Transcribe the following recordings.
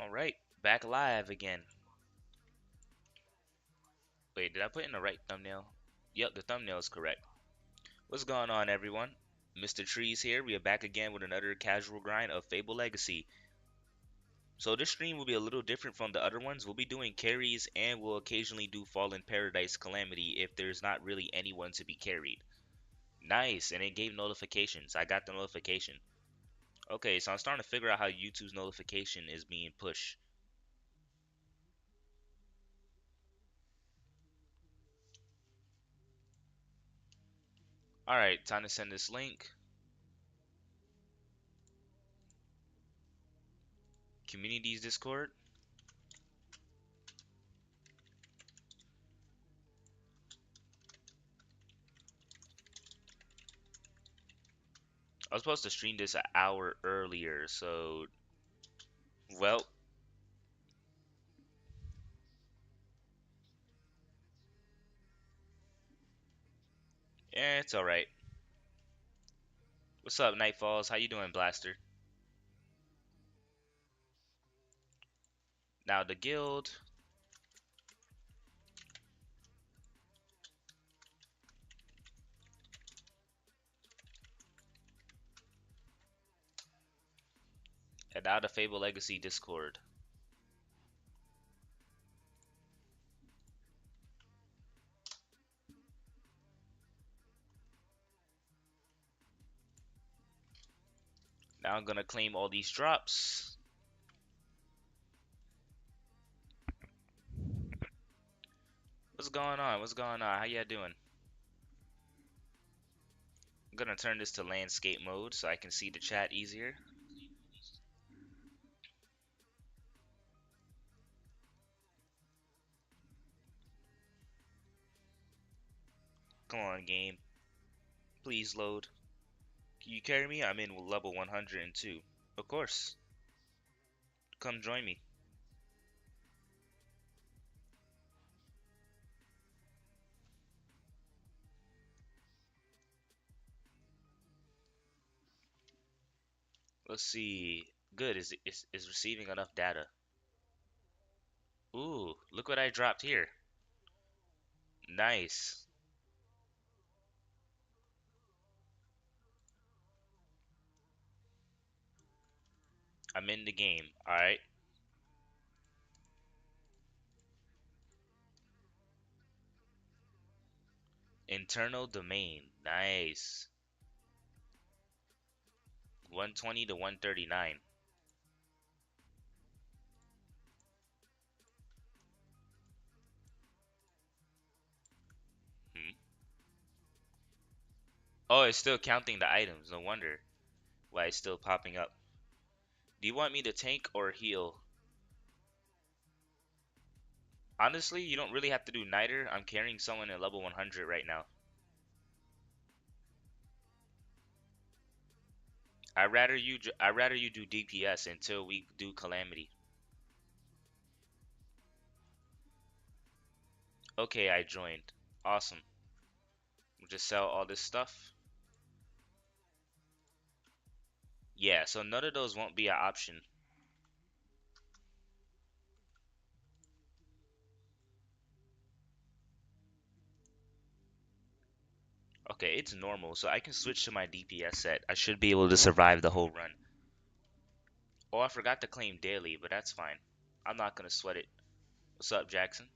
Alright, back live again. Wait, did I put in the right thumbnail? Yep, the thumbnail is correct. What's going on, everyone? MrTrees here. We are back again with another casual grind of Fable Legacy. So this stream will be a little different from the other ones. We'll be doing carries and we'll occasionally do Fallen Paradise Calamity if there's not really anyone to be carried. Nice, and it gave notifications. I got the notification. Okay, so I'm starting to figure out how YouTube's notification is being pushed. Alright, time to send this link. Communities Discord. I was supposed to stream this an hour earlier, so well, it's all right. What's up, Nightfalls? How you doing, Blaster? Now the guild. And now the Fable Legacy Discord. Now I'm gonna claim all these drops. What's going on? What's going on? How y'all doing? I'm gonna turn this to landscape mode so I can see the chat easier. Come on, game. Please load. Can you carry me? I'm in level 102. Of course. Come join me. Let's see. Good. Is receiving enough data. Ooh, look what I dropped here. Nice. I'm in the game. Alright. Internal domain. Nice. 120 to 139. Hmm. Oh, it's still counting the items. No wonder why it's still popping up. Do you want me to tank or heal? Honestly, you don't really have to do neither. I'm carrying someone at level 100 right now. I'd rather you do DPS until we do Calamity. Okay, I joined. Awesome. We'll just sell all this stuff. Yeah, so none of those won't be an option. Okay, it's normal, so I can switch to my DPS set. I should be able to survive the whole run. Oh, I forgot to claim daily, but that's fine. I'm not gonna sweat it. What's up, Jackson?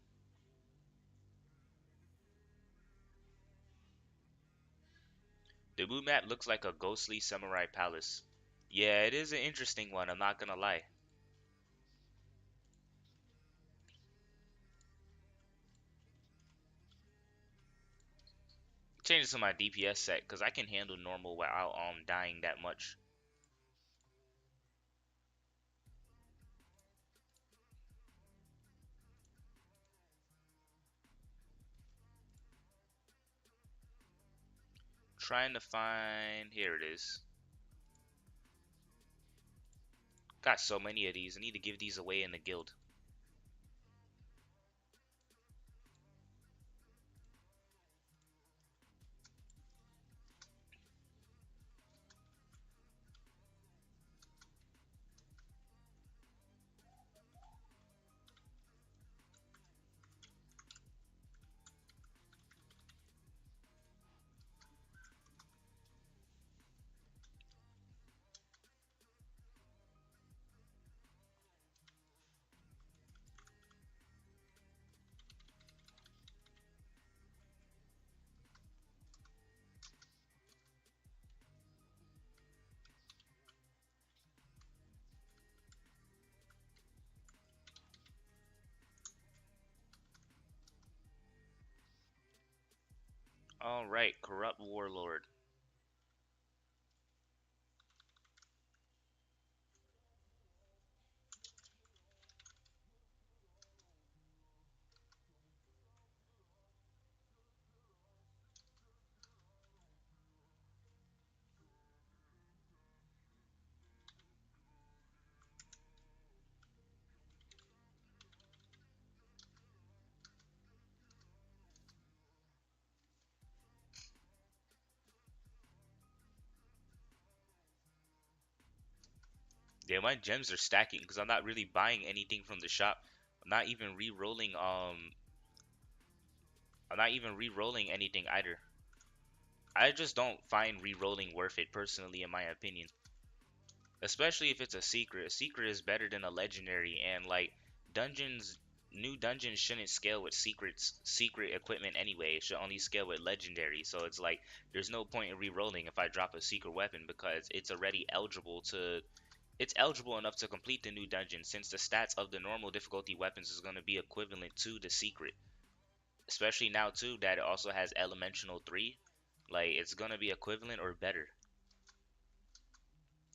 The moon map looks like a ghostly samurai palace. Yeah, it is an interesting one, I'm not gonna lie. Change it to my DPS set, because I can handle normal without dying that much. Trying to find... Here it is. Got so many of these. I need to give these away in the guild. All right, corrupt warlord. Yeah, my gems are stacking because I'm not really buying anything from the shop. I'm not even re-rolling. I'm not even re-rolling anything either. I just don't find re-rolling worth it personally, in my opinion. Especially if it's a secret. A secret is better than a legendary, and like dungeons, new dungeons shouldn't scale with secret equipment anyway. It should only scale with legendary. So it's like there's no point in re-rolling if I drop a secret weapon because it's eligible enough to complete the new dungeon since the stats of the normal difficulty weapons is going to be equivalent to the secret. Especially now too that it also has elemental 3, like it's going to be equivalent or better.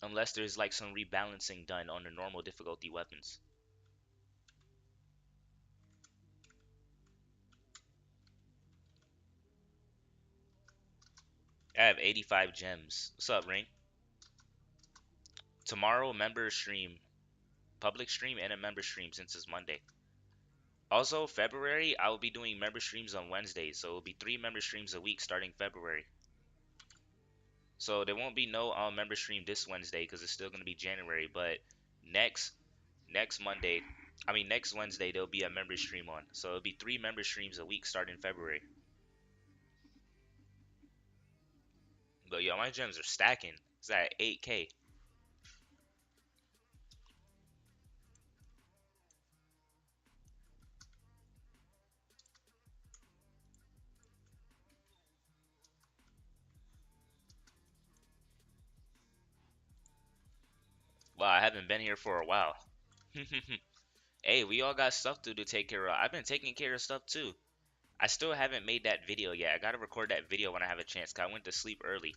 Unless there's like some rebalancing done on the normal difficulty weapons. I have 85 gems. What's up, Ring? Tomorrow, member stream, public stream, and a member stream since it's Monday. Also, February, I will be doing member streams on Wednesdays, so it'll be 3 member streams a week starting February. So there won't be no member stream this Wednesday because it's still gonna be January, but next next Monday, next Wednesday there'll be a member stream on. So it'll be 3 member streams a week starting February. But yo, my gems are stacking. It's at 8K. Wow, I haven't been here for a while. Hey, we all got stuff to take care of. I've been taking care of stuff too. I still haven't made that video yet. I gotta record that video when I have a chance, 'cause I went to sleep early.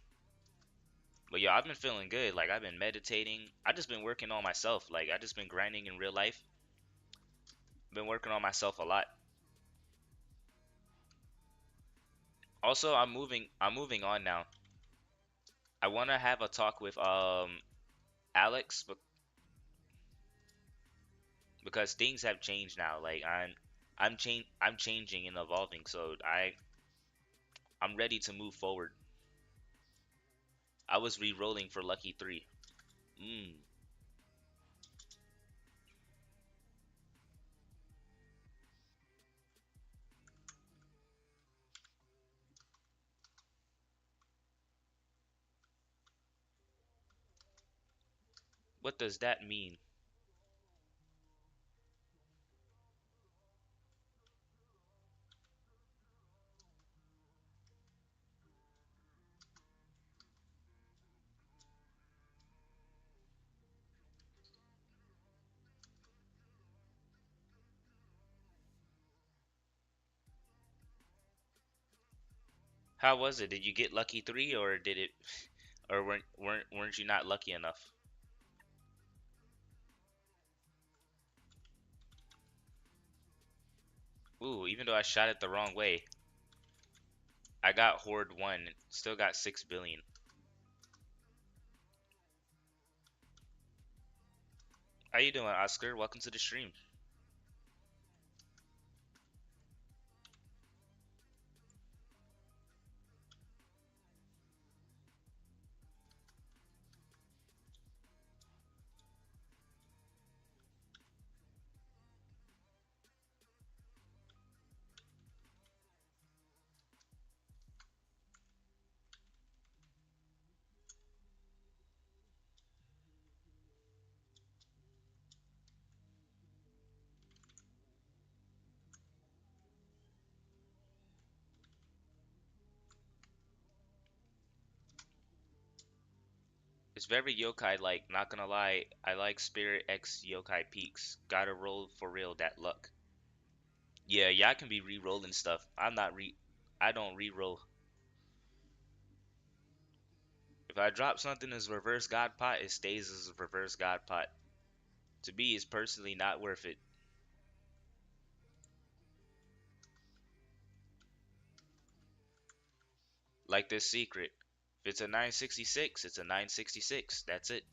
But yo, I've been feeling good. Like I've been meditating. I just been working on myself. Like I just been grinding in real life. Been working on myself a lot. Also, I'm moving on now. I want to have a talk with Alex, but because things have changed now. Like I'm changing and evolving. So I'm ready to move forward. I was re-rolling for Lucky 3. Mm, what does that mean? How was it? Did you get Lucky 3 or did it or weren't you not lucky enough? Ooh, even though I shot it the wrong way, I got Horde 1, still got 6 billion. How you doing, Oscar? Welcome to the stream. It's very yokai like, not gonna lie. I like Spirit X yokai peaks. Gotta roll for real that luck. Yeah, yeah, I can be re-rolling stuff. I don't re-roll. If I drop something as reverse God Pot, it stays as a reverse God Pot. To me, it's personally not worth it. Like this secret. If it's a 966, it's a 966. That's it.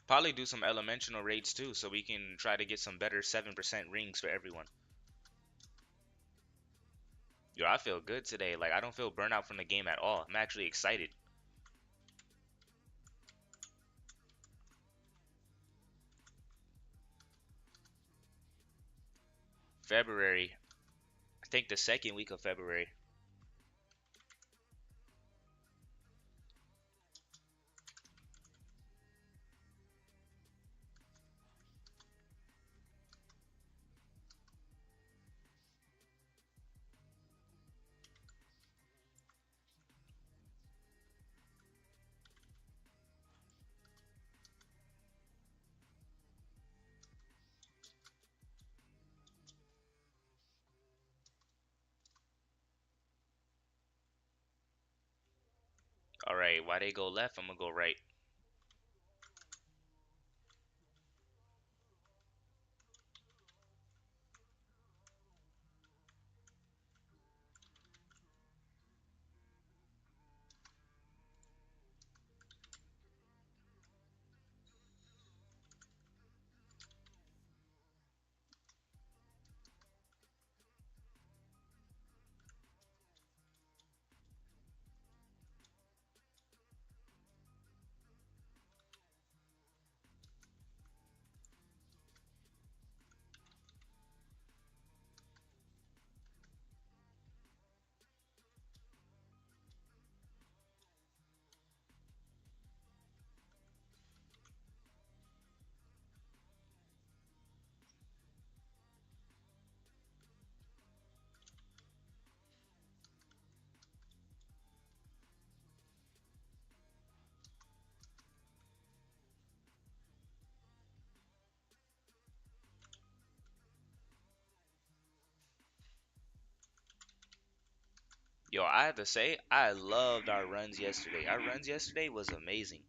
Probably do some elemental raids too, so we can try to get some better 7% rings for everyone. Yo, I feel good today. Like, I don't feel burnt out from the game at all. I'm actually excited. February. I think the second week of February. Alright, why they go left, I'm gonna go right. Yo, I have to say, I loved our runs yesterday. Our runs yesterday was amazing.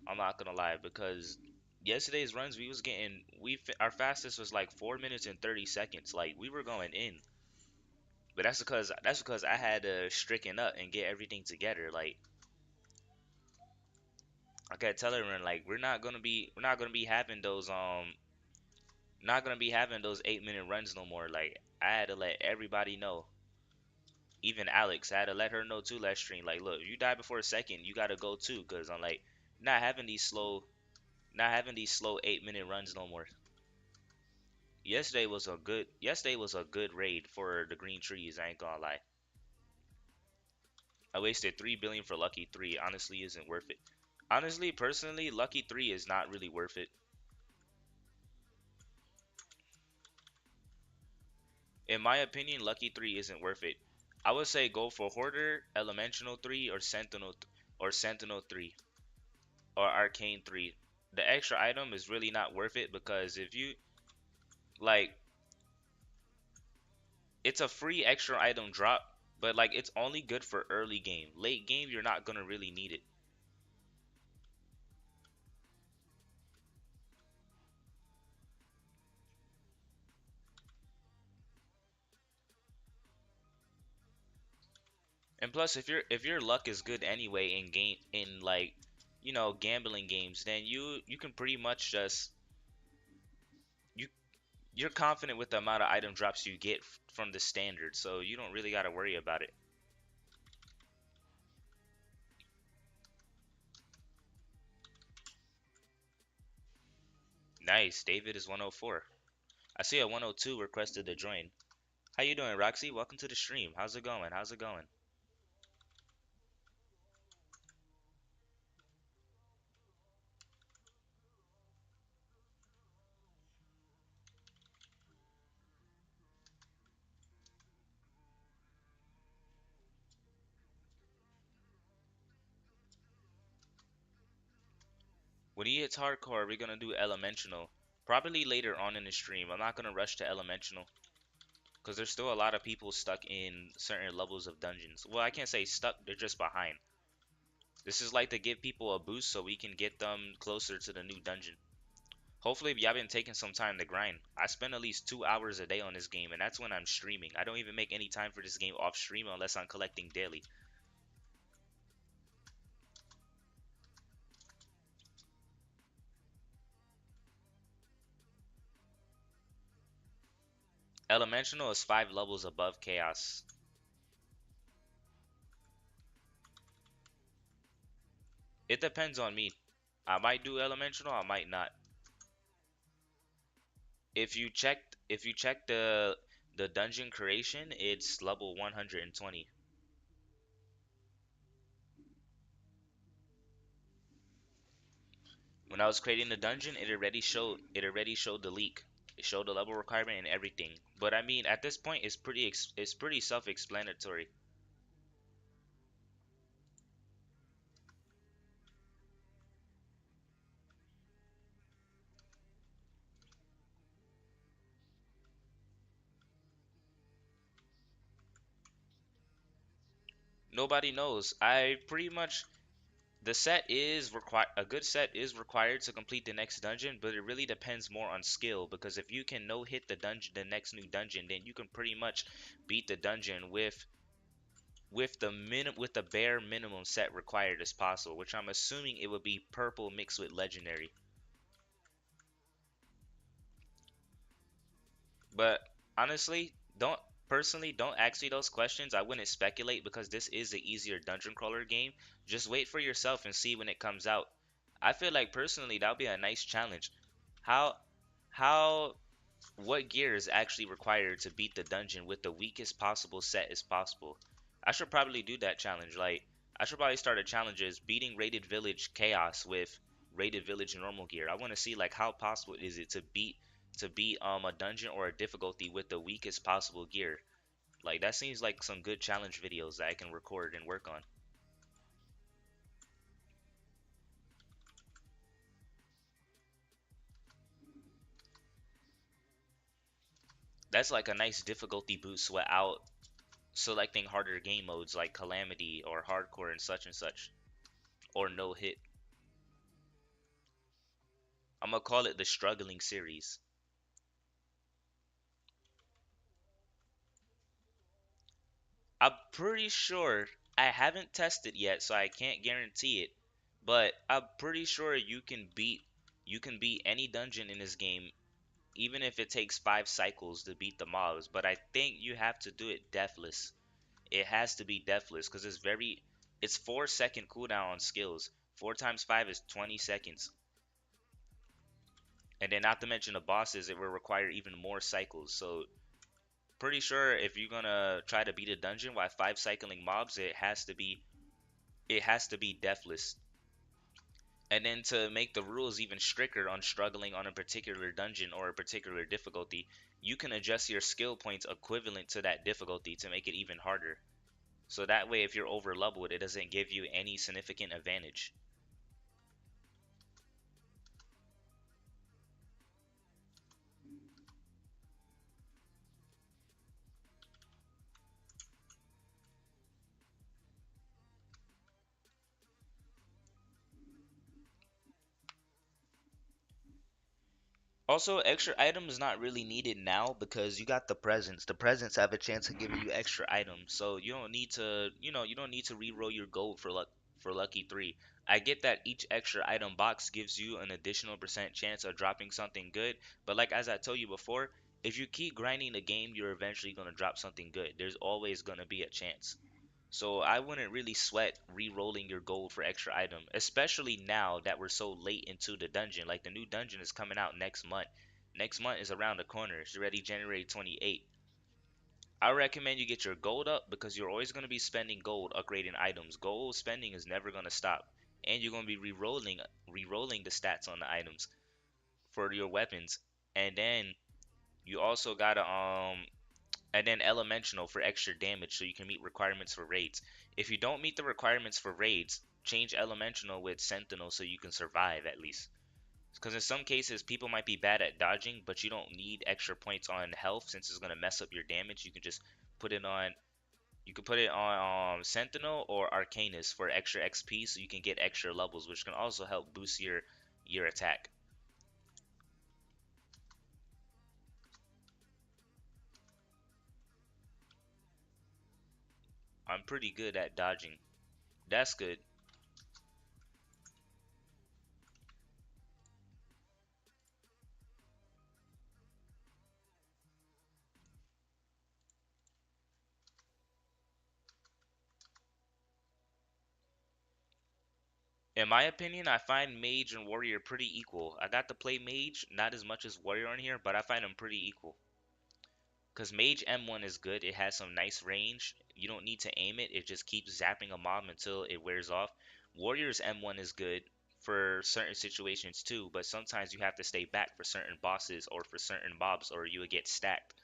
I'm not gonna lie, because yesterday's runs we was getting our fastest was like 4 minutes and 30 seconds. Like we were going in, but that's because I had to stricken up and get everything together. Like I gotta tell everyone, like we're not gonna be having those not gonna be having those 8 minute runs no more. Like I had to let everybody know, even Alex. I had to let her know too last stream. Like, look, if you die before a second, you gotta go too, cause I'm like not having these slow, not having these slow 8 minute runs no more. Yesterday was a good raid for the green trees. I ain't gonna lie. I wasted 3 billion for lucky three. Honestly, isn't worth it. Honestly, personally, lucky three is not really worth it. In my opinion, lucky three isn't worth it. I would say go for hoarder, elemental three, or sentinel three, or arcane three. The extra item is really not worth it because if you like, it's a free extra item drop, but like it's only good for early game. Late game, you're not gonna really need it. And plus, if your luck is good anyway in game in like, gambling games, then you can pretty much just you you're confident with the amount of item drops you get from the standard, so you don't really got to worry about it. Nice, David is 104. I see a 102 requested to join. How you doing, Roxy? Welcome to the stream. How's it going? How's it going? When he hits hardcore, we're gonna do elemental. Probably later on in the stream. I'm not gonna rush to elemental because there's still a lot of people stuck in certain levels of dungeons. Well, I can't say stuck, they're just behind. This is like to give people a boost so we can get them closer to the new dungeon. Hopefully, y'all been taking some time to grind. I spend at least 2 hours a day on this game, and that's when I'm streaming. I don't even make any time for this game off stream unless I'm collecting daily. Elemental is 5 levels above Chaos. It depends on me. I might do Elemental, I might not. If you check the dungeon creation, it's level 120. When I was creating the dungeon, it already showed the leak. It showed the level requirement and everything. But I mean, at this point, it's pretty self-explanatory. Nobody knows. I pretty much the set is required. A good set is required to complete the next dungeon, but it really depends more on skill. Because if you can no hit the dungeon, the next new dungeon, then you can pretty much beat the dungeon with the bare minimum set required as possible. Which I'm assuming it would be purple mixed with legendary. But honestly, don't ask me those questions. I wouldn't speculate because this is an easier dungeon crawler game. Just wait for yourself and see when it comes out. I feel like personally that would be a nice challenge. How how what gear is actually required to beat the dungeon with the weakest possible set as possible? I should probably do that challenge. Like I should probably start a challenge as beating rated village chaos with rated village normal gear. I want to see like how possible is it to beat a dungeon or a difficulty with the weakest possible gear. Like that seems like some good challenge videos that I can record and work on. That's like a nice difficulty boost without selecting harder game modes like Calamity or Hardcore and such, or no hit. I'm gonna call it the struggling series. I'm pretty sure I haven't tested yet, so I can't guarantee it, but I'm pretty sure you can beat any dungeon in this game even if it takes 5 cycles to beat the mobs. But I think you have to do it deathless. It has to be deathless because it's 4 second cooldown on skills. 4 times 5 is 20 seconds. And then not to mention the bosses, it will require even more cycles. So pretty sure if you're gonna try to beat a dungeon while 5 cycling mobs, it has to be deathless. And then to make the rules even stricter on struggling on a particular dungeon or a particular difficulty, you can adjust your skill points equivalent to that difficulty to make it even harder. So that way, if you're over leveled, it doesn't give you any significant advantage. Also, extra items is not really needed now because you got the presents. The presents have a chance of giving you extra items, so you don't need to re-roll your gold for lucky three. I get that each extra item box gives you an additional percent chance of dropping something good, but like as I told you before, if you keep grinding the game, you're eventually gonna drop something good. There's always gonna be a chance. So I wouldn't really sweat re-rolling your gold for extra item, especially now that we're so late into the dungeon. Like the new dungeon is coming out next month. Next month is around the corner. It's already January 28th. I recommend you get your gold up because you're always going to be spending gold upgrading items. Gold spending is never going to stop. And you're going to be re-rolling the stats on the items for your weapons. And then you also got to and then elemental for extra damage so you can meet requirements for raids. If you don't meet the requirements for raids, change Elemental with Sentinel so you can survive at least. Because in some cases, people might be bad at dodging, but you don't need extra points on health since it's gonna mess up your damage. You can just put it on. You can put it on Sentinel or Arcanist for extra XP, so you can get extra levels, which can also help boost your attack. I'm pretty good at dodging. That's good. In my opinion, I find Mage and Warrior pretty equal. I got to play Mage, not as much as Warrior on here, but I find them pretty equal. Because Mage M1 is good. It has some nice range. You don't need to aim it. It just keeps zapping a mob until it wears off. Warrior's M1 is good for certain situations too, but sometimes you have to stay back for certain bosses or for certain mobs or you would get stacked.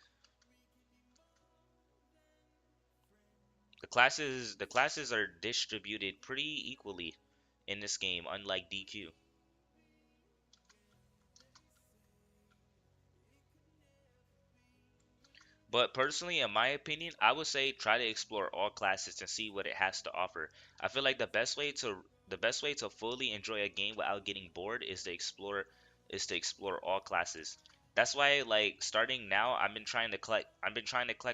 The classes are distributed pretty equally in this game, unlike DQ. But personally, in my opinion, I would say try to explore all classes and see what it has to offer. I feel like the best way to fully enjoy a game without getting bored is to explore all classes. That's why like starting now, I've been trying to collect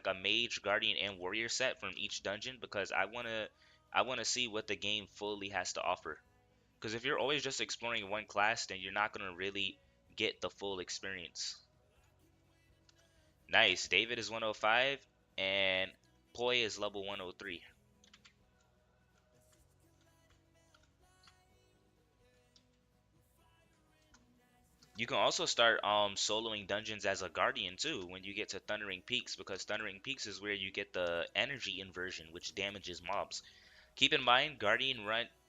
a mage, guardian, and warrior set from each dungeon because I wanna see what the game fully has to offer. Because if you're always just exploring one class, then you're not gonna really get the full experience. Nice. David is 105 and Poi is level 103. You can also start soloing dungeons as a guardian too when you get to Thundering Peaks because Thundering Peaks is where you get the energy inversion which damages mobs. Keep in mind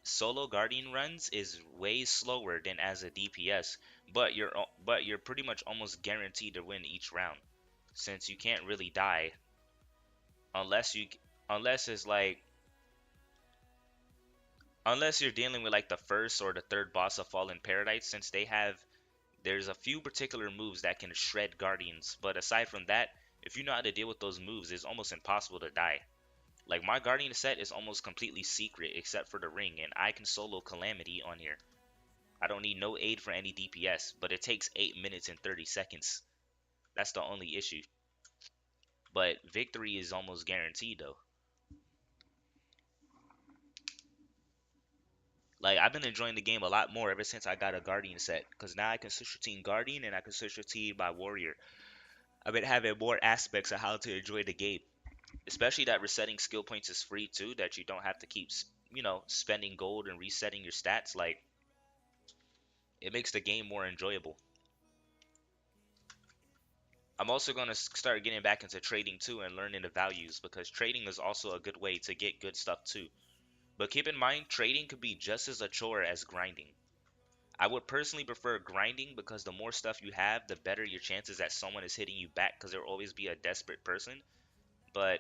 solo guardian runs is way slower than as a DPS, but you're pretty much almost guaranteed to win each round since you can't really die unless you unless it's like unless you're dealing with like the first or the third boss of Fallen Paradise, since there's a few particular moves that can shred guardians, but aside from that, if you know how to deal with those moves, it's almost impossible to die. Like my guardian set is almost completely secret except for the ring, and I can solo Calamity on here. I don't need no aid for any DPS, but it takes 8 minutes and 30 seconds. That's the only issue. But victory is almost guaranteed though. Like I've been enjoying the game a lot more ever since I got a Guardian set, because now I can switch between Guardian and I can switch between my Warrior. I've been having more aspects of how to enjoy the game, especially that resetting skill points is free too, that you don't have to keep, spending gold and resetting your stats. Like it makes the game more enjoyable. I'm also going to start getting back into trading too and learning the values because trading is also a good way to get good stuff too. But keep in mind, trading could be just as a chore as grinding. I would personally prefer grinding because the more stuff you have, the better your chances that someone is hitting you back because there will always be a desperate person. But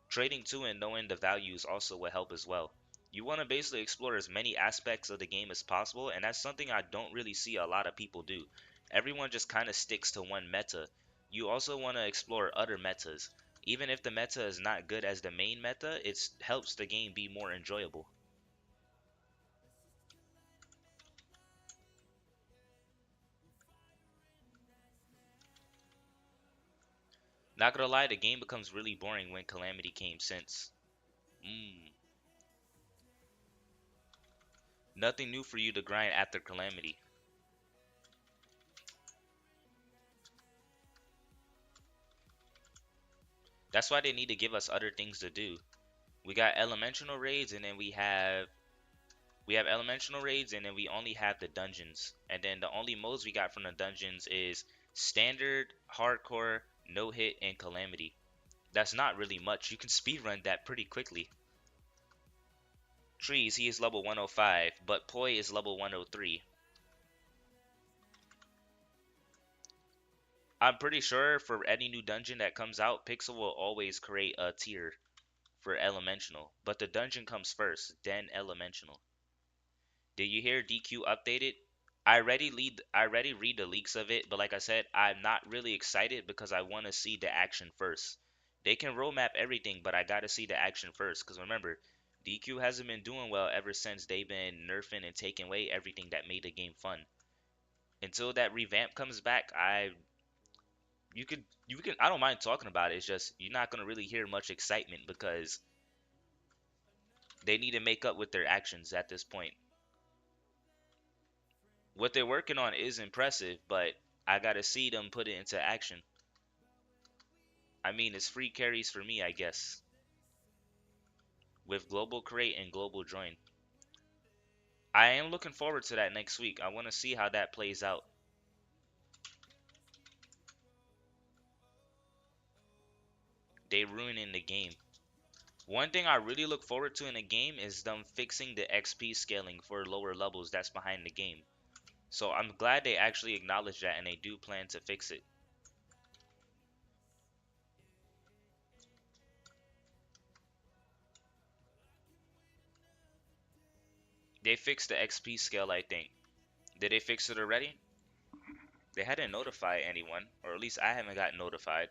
trading too and knowing the values also will help as well. You want to basically explore as many aspects of the game as possible, and that's something I don't really see a lot of people do. Everyone just kind of sticks to one meta. You also want to explore other metas. Even if the meta is not good as the main meta, it helps the game be more enjoyable. Not gonna lie, the game becomes really boring when Calamity came since. Mm, nothing new for you to grind after Calamity. That's why they need to give us other things to do. We got elemental raids and then we have elemental raids and then we only have the dungeons. And then the only modes we got from the dungeons is standard, hardcore, no hit, and calamity. That's not really much. You can speedrun that pretty quickly. Trees, he is level 105, but Poi is level 103. I'm pretty sure for any new dungeon that comes out, Pixel will always create a tier for elemental, but the dungeon comes first, then elemental. Did you hear DQ updated? I already read the leaks of it, but like I said, I'm not really excited because I want to see the action first. They can roadmap everything, but I gotta see the action first. Because remember, DQ hasn't been doing well ever since they've been nerfing and taking away everything that made the game fun. Until that revamp comes back, you can I don't mind talking about it. It's just you're not gonna really hear much excitement because they need to make up with their actions at this point. What they're working on is impressive, but I gotta see them put it into action. I mean, it's free carries for me, I guess, with global create and global join. I am looking forward to that next week. I want to see how that plays out. They ruining the game. One thing I really look forward to in a game is them fixing the XP scaling for lower levels that's behind the game. So I'm glad they actually acknowledge that and they do plan to fix it. They fixed the XP scale, I think. Did they fix it already? They hadn't notified anyone, or at least I haven't got notified.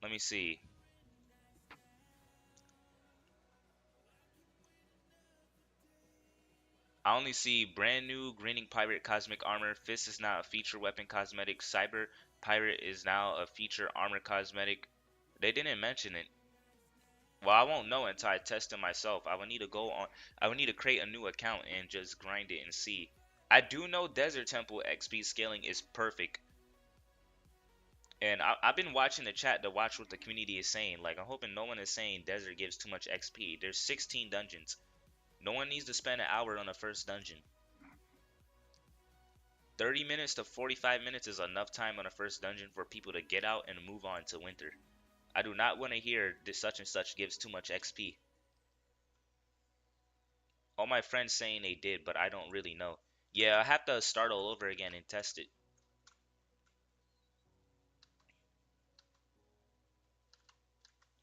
Let me see. I only see brand new Grinning Pirate Cosmic Armor. Fist is now a feature weapon cosmetic. Cyber Pirate is now a feature armor cosmetic. They didn't mention it. Well, I won't know until I test it myself. I would need to go on. I would need to create a new account and just grind it and see. I do know Desert Temple XP scaling is perfect. And I've been watching the chat to watch what the community is saying. Like, I'm hoping no one is saying Desert gives too much XP. There's 16 dungeons. No one needs to spend an hour on the first dungeon. 30 minutes to 45 minutes is enough time on the first dungeon for people to get out and move on to winter. I do not want to hear this such and such gives too much XP. All my friends saying they did, but I don't really know. Yeah, I have to start all over again and test it.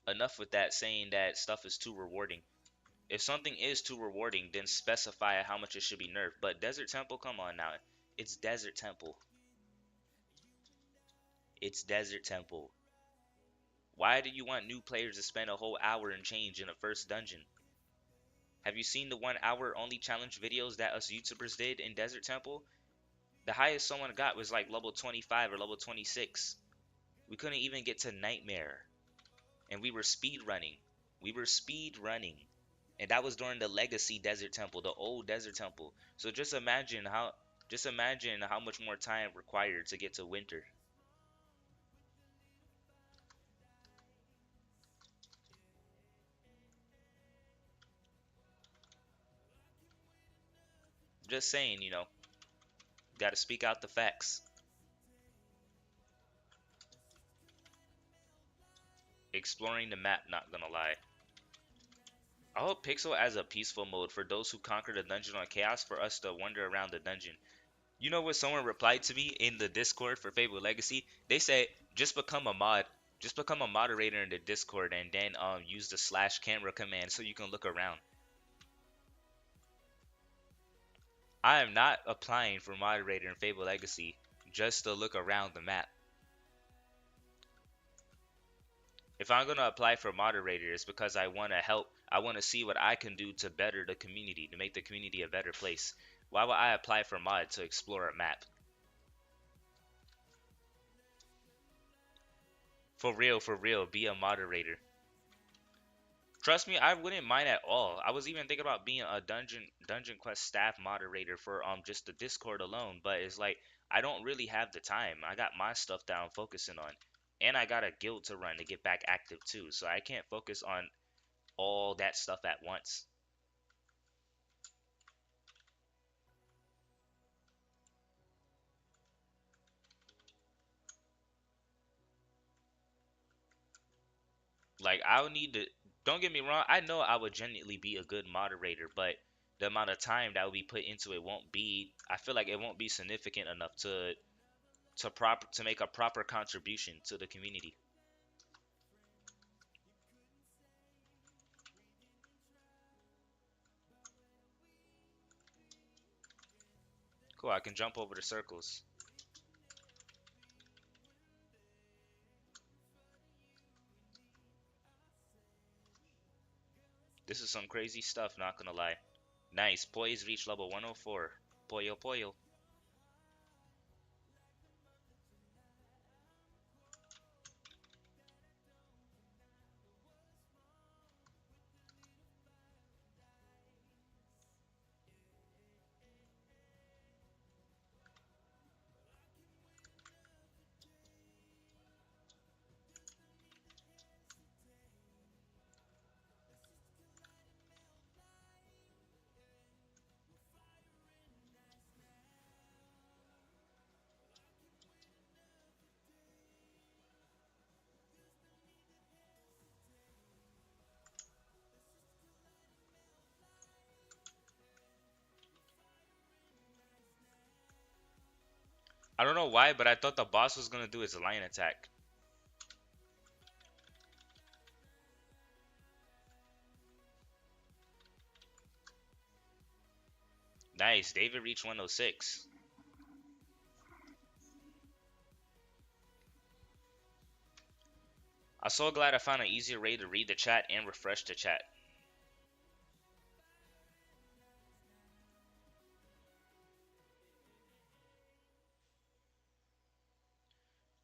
Enough with that saying that stuff is too rewarding. If something is too rewarding, then specify how much it should be nerfed. But Desert Temple, come on now. It's Desert Temple. It's Desert Temple. Why do you want new players to spend a whole hour and change in a first dungeon? Have you seen the 1 hour only challenge videos that us YouTubers did in Desert Temple? The highest someone got was like level 25 or level 26. We couldn't even get to Nightmare. And we were speed running. We were speed running. And that was during the Legacy Desert Temple, the old Desert Temple. So just imagine how much more time required to get to winter. Just saying, gotta speak out the facts. Exploring the map, not gonna lie. I hope Pixel adds a peaceful mode for those who conquer the dungeon on Chaos for us to wander around the dungeon. You know what someone replied to me in the Discord for Fable Legacy? They said, just become a mod. Just become a moderator in the Discord and then use the slash camera command so you can look around. I am not applying for moderator in Fable Legacy just to look around the map. If I'm going to apply for moderator, it's because I want to help. I want to see what I can do to better the community, to make the community a better place. Why would I apply for mod to explore a map? For real, be a moderator. Trust me, I wouldn't mind at all. I was even thinking about being a Dungeon Quest staff moderator for just the Discord alone, but it's like I don't really have the time. I got my stuff that I'm focusing on. And I got a guild to run to get back active too, so I can't focus on all that stuff at once. Like I would need to don't get me wrong, I know I would genuinely be a good moderator, but the amount of time that would be put into it won't be I feel like it won't be significant enough to make a proper contribution to the community. Cool, I can jump over the circles. This is some crazy stuff, not gonna lie. Nice. Poise reach level 104. Poyo poyo. I don't know why, but I thought the boss was gonna do his line attack. Nice. David reached 106. I'm so glad I found an easier way to read the chat and refresh the chat.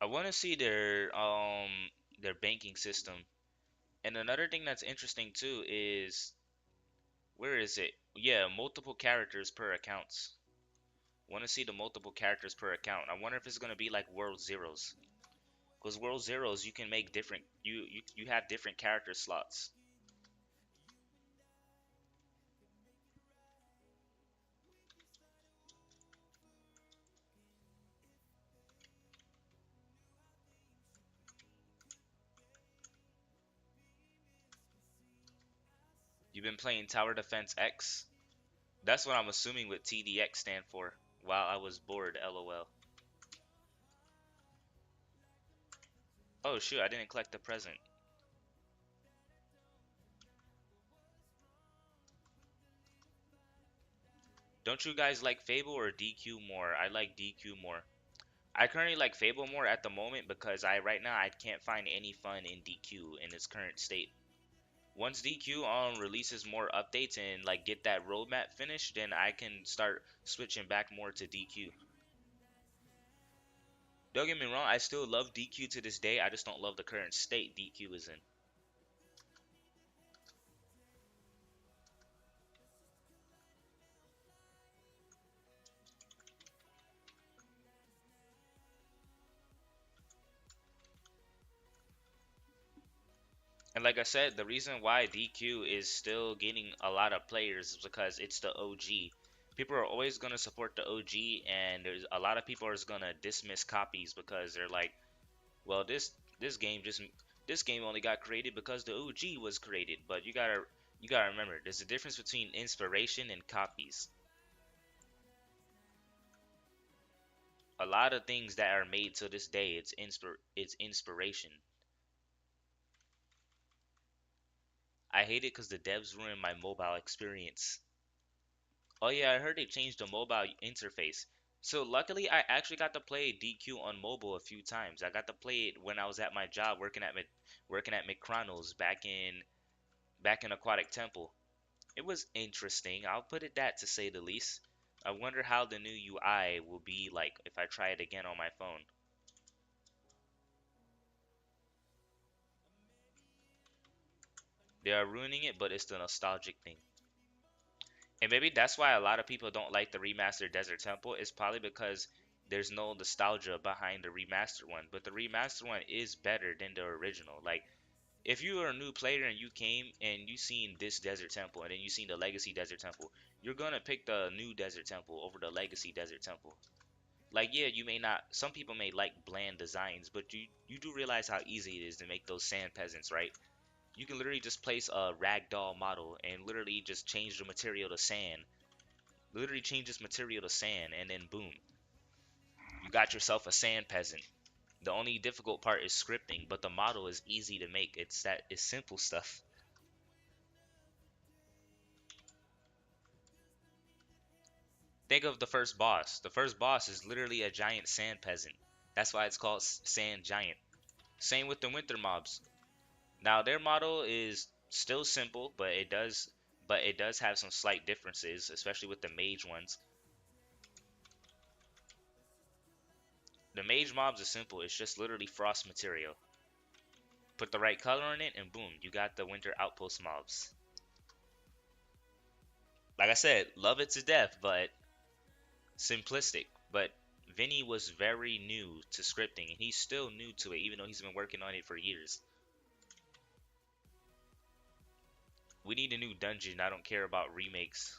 I want to see their banking system. And another thing that's interesting too is where is it? Yeah, multiple characters per accounts. Want to see the multiple characters per account. I wonder if it's gonna be like World Zeros. Because World Zeros you can make different you have different character slots. You've been playing Tower Defense X? That's what I'm assuming what TDX stand for. While I was bored, LOL. Oh shoot, I didn't collect the present. Don't you guys like Fable or DQ more? I like DQ more. I currently like Fable more at the moment because I right now I can't find any fun in DQ in its current state. Once DQ releases more updates and like get that roadmap finished, then I can start switching back more to DQ. Don't get me wrong, I still love DQ to this day. I just don't love the current state DQ is in. And like I said, the reason why DQ is still gaining a lot of players is because it's the OG. People are always going to support the OG, and there's a lot of people are going to dismiss copies because they're like, well, this game just this game only got created because the OG was created. But you gotta remember, there's a difference between inspiration and copies. A lot of things that are made to this day, it's inspiration. I hate it because the devs ruined my mobile experience. Oh yeah, I heard they changed the mobile interface. So luckily, I actually got to play DQ on mobile a few times. I got to play it when I was at my job working at McConnell's back in Aquatic Temple. It was interesting. I'll put it that to say the least. I wonder how the new UI will be like if I try it again on my phone. They are ruining it, but it's the nostalgic thing. And maybe that's why a lot of people don't like the remastered Desert Temple. Is probably because there's no nostalgia behind the remastered one. But the remastered one is better than the original. Like if you are a new player and you came and you seen this Desert Temple and then you seen the Legacy Desert Temple, you're gonna pick the new Desert Temple over the Legacy Desert Temple. Like yeah, you may not. Some people may like bland designs, but you do realize how easy it is to make those sand peasants, right? You can literally just place a ragdoll model and literally just change the material to sand. Literally change this material to sand, and then boom, you got yourself a sand peasant. The only difficult part is scripting, but the model is easy to make. It's simple stuff. Think of the first boss. The first boss is literally a giant sand peasant. That's why it's called Sand Giant. Same with the winter mobs. Now their model is still simple, but it does have some slight differences, especially with the mage ones. The mage mobs are simple. It's just literally frost material. Put the right color on it, and boom, you got the winter outpost mobs. Like I said, love it to death, but simplistic. But Vinny was very new to scripting, and he's still new to it, even though he's been working on it for years. We need a new dungeon. I don't care about remakes.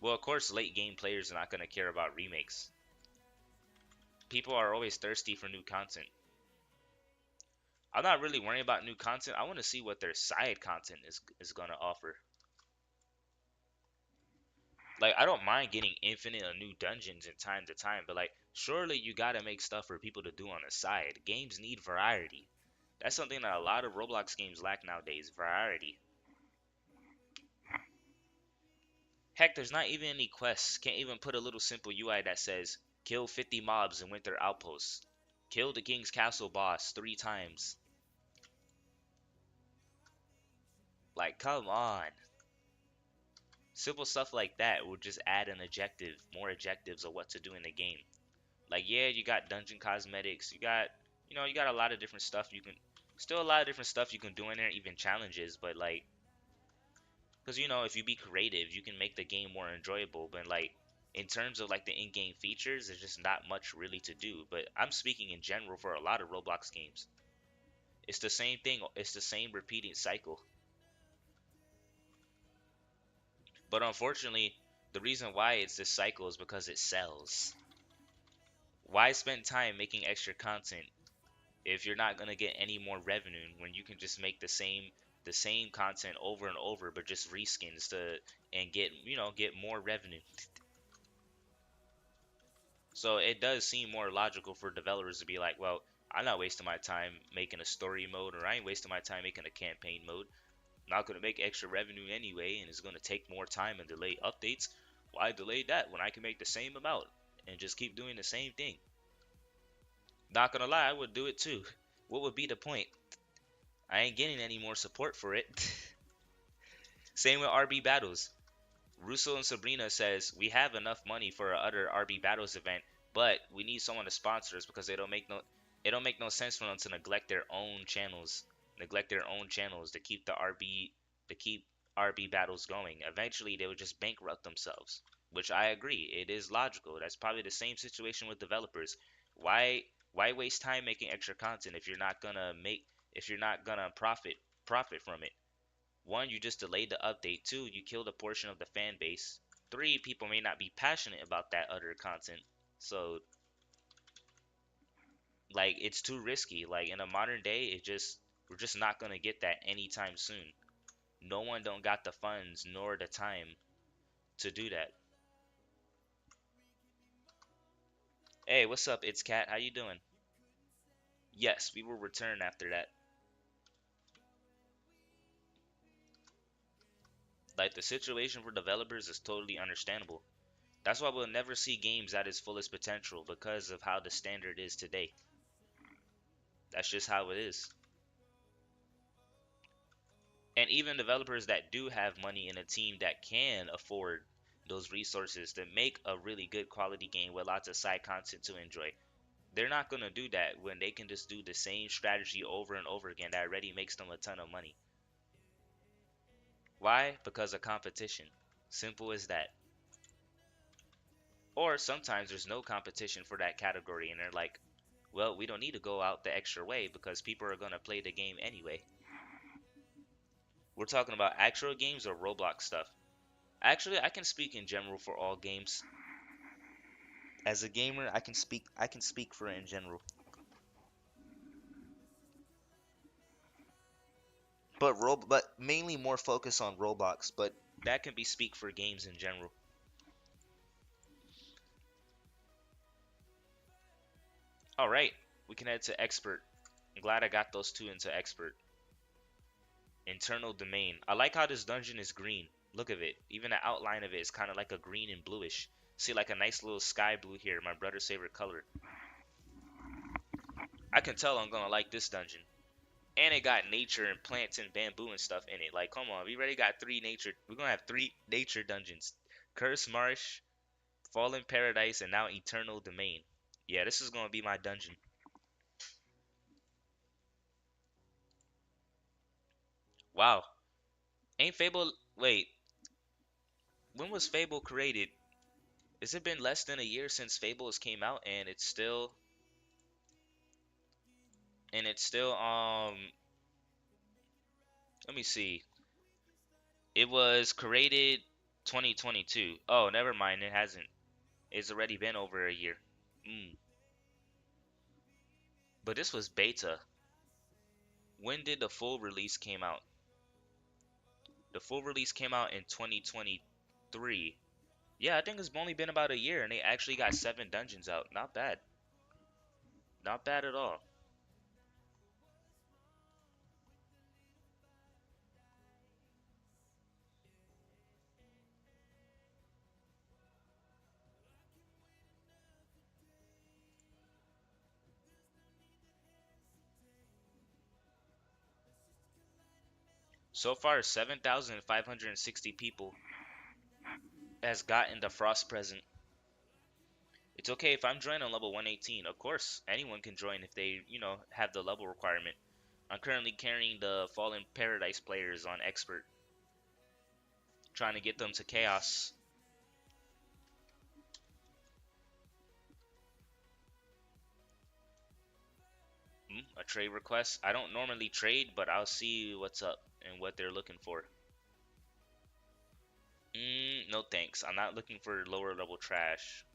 Well, of course, late game players are not going to care about remakes. People are always thirsty for new content. I'm not really worrying about new content. I want to see what their side content is going to offer. Like, I don't mind getting infinite or new dungeons in time to time, but like, surely you got to make stuff for people to do on the side. Games need variety. That's something that a lot of Roblox games lack nowadays, variety. Heck, there's not even any quests. Can't even put a little simple UI that says, kill 50 mobs in Winter Outposts. Kill the King's Castle boss 3 times. Like, come on. Simple stuff like that will just add an objective, more objectives of what to do in the game. Like, yeah, you got dungeon cosmetics, you got a lot of different stuff you can, still a lot of different stuff you can do in there, even challenges, but like, because if you be creative, you can make the game more enjoyable, but like, in terms of like the in-game features, there's just not much really to do. But I'm speaking in general for a lot of Roblox games. It's the same thing, it's the same repeating cycle. But unfortunately, the reason why it's this cycle is because it sells. Why spend time making extra content if you're not gonna get any more revenue when you can just make the same content over and over, but just reskins to and get more revenue. So it does seem more logical for developers to be like, well, I'm not wasting my time making a story mode, or I ain't wasting my time making a campaign mode. I'm not gonna make extra revenue anyway, and it's gonna take more time and delay updates. Why delay that when I can make the same amount and just keep doing the same thing? Not gonna lie, I would do it too. What would be the point? I ain't getting any more support for it. Same with RB Battles. Russo and Sabrina says we have enough money for our other RB Battles event, but we need someone to sponsor us because it don't make no sense for them to neglect their own channels to keep RB Battles going. Eventually, they would just bankrupt themselves, which I agree. It is logical. That's probably the same situation with developers. Why why waste time making extra content if you're not gonna profit from it? One, you just delayed the update. Two, you killed a portion of the fan base. Three, people may not be passionate about that other content. So, like, it's too risky. Like, in a modern day, we're just not gonna get that anytime soon. No one don't got the funds nor the time to do that. Hey, what's up? It's Cat. How you doing? Yes, we will return after that. Like, the situation for developers is totally understandable. That's why we'll never see games at its fullest potential because of how the standard is today. That's just how it is. And even developers that do have money in a team that can afford those resources to make a really good quality game with lots of side content to enjoy, they're not going to do that when they can just do the same strategy over and over again that already makes them a ton of money. Why? Because of competition. Simple as that. Or sometimes there's no competition for that category and they're like, well, we don't need to go out the extra way because people are going to play the game anyway. We're talking about actual games or Roblox stuff. Actually, I can speak in general for all games. As a gamer, I can speak for it in general. But mainly more focus on Roblox, but that can be speak for games in general. All right, we can head to expert. I'm glad I got those two into expert. Internal domain. I like how this dungeon is green. Look at it. Even the outline of it is kind of like a green and bluish. See like a nice little sky blue here, my brother's favorite color. I can tell I'm gonna like this dungeon. And it got nature and plants and bamboo and stuff in it. Like, come on, we already got three nature. We're gonna have three nature dungeons: Cursed Marsh, Fallen Paradise, and now Eternal Domain. Yeah, this is gonna be my dungeon. Wow. Ain't Fable? Wait, when was Fable created? Has it been less than a year since Fables came out, and it's still. Let me see. It was created 2022. Oh, never mind. It hasn't. It's already been over a year. Mm. But this was beta. When did the full release came out? The full release came out in 2023. Yeah, I think it's only been about a year, and they actually got 7 dungeons out. Not bad. Not bad at all. So far, 7,560 people has gotten the Frost present. It's okay if I'm joining on level 118. Of course, anyone can join if they, have the level requirement. I'm currently carrying the Fallen Paradise players on Expert, trying to get them to Chaos. A trade request. I don't normally trade, but I'll see what's up and what they're looking for. No thanks. I'm not looking for lower level trash.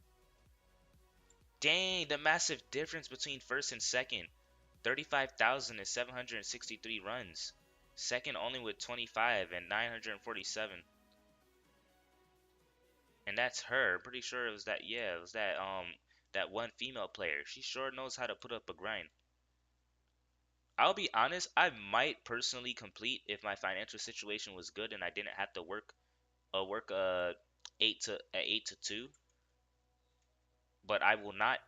Dang, the massive difference between first and second. 35,000 and 763 runs. Second only with 25 and 947. And that's her. Pretty sure it was that, yeah, it was that one female player. She sure knows how to put up a grind. I'll be honest, I might personally complete if my financial situation was good and I didn't have to work 8 to 2, but I will not,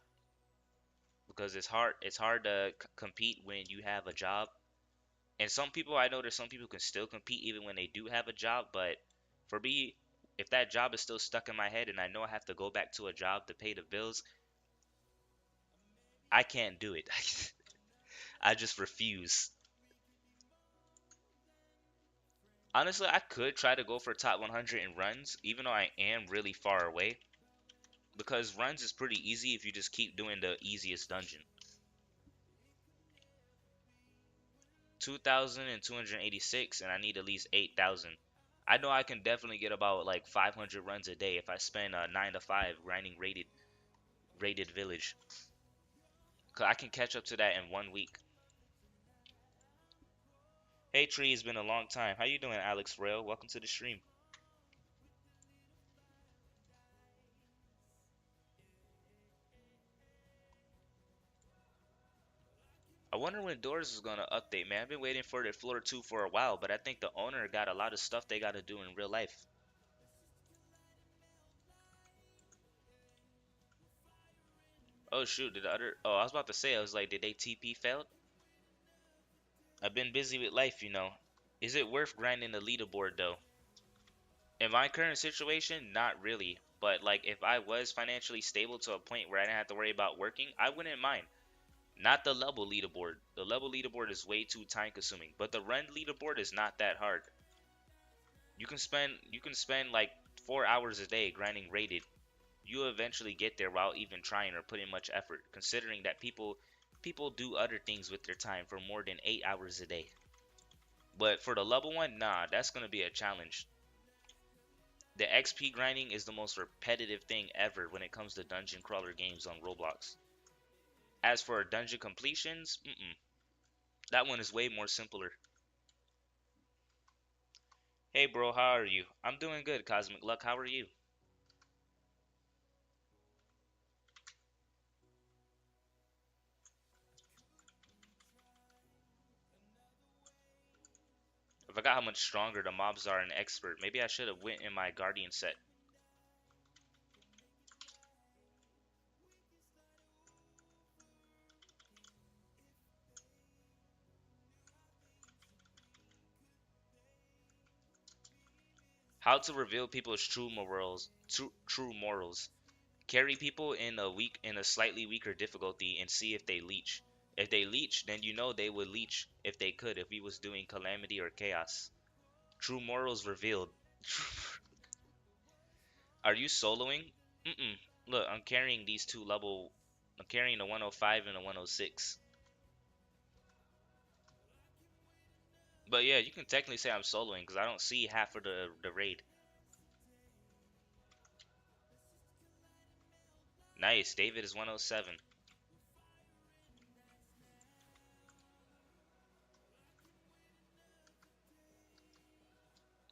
because it's hard to compete when you have a job. And some people, I know there's some people who can still compete even when they do have a job, but for me, if that job is still stuck in my head and I know I have to go back to a job to pay the bills, I can't do it. I just refuse. Honestly, I could try to go for top 100 in runs, even though I am really far away, because runs is pretty easy if you just keep doing the easiest dungeon. 2,286, and I need at least 8,000. I know I can definitely get about like 500 runs a day if I spend 9 to 5 grinding rated village. 'Cause I can catch up to that in 1 week. Hey Tree, it's been a long time. How you doing, Alex Rail? Welcome to the stream. I wonder when Doors is gonna update, man. I've been waiting for the floor 2 for a while, but I think the owner got a lot of stuff they gotta do in real life. Oh shoot, did the other I was about to say, I was like, did they TP failed? I've been busy with life. Is it worth grinding the leaderboard though? In my current situation, not really. But like if I was financially stable to a point where I didn't have to worry about working, I wouldn't mind. Not the level leaderboard. The level leaderboard is way too time consuming. But the run leaderboard is not that hard. You can spend like 4 hours a day grinding rated. You eventually get there without even trying or putting much effort, considering that people do other things with their time for more than 8 hours a day. But for the level one, nah, that's gonna be a challenge. The XP grinding is the most repetitive thing ever when it comes to dungeon crawler games on Roblox. As for dungeon completions, that one is way more simpler. Hey bro, how are you? I'm doing good, Cosmic Luck. How are you? I forgot how much stronger the mobs are in expert. Maybe I should have went in my guardian set. How to reveal people's true morals. True morals. Carry people in a slightly weaker difficulty and see if they leech. If they leech, then you know they would leech if they could if we was doing calamity or chaos. True morals revealed. Are you soloing? Mm-mm. Look, I'm carrying these two level. I'm carrying a 105 and a 106. But yeah, you can technically say I'm soloing because I don't see half of the raid. Nice, David is 107.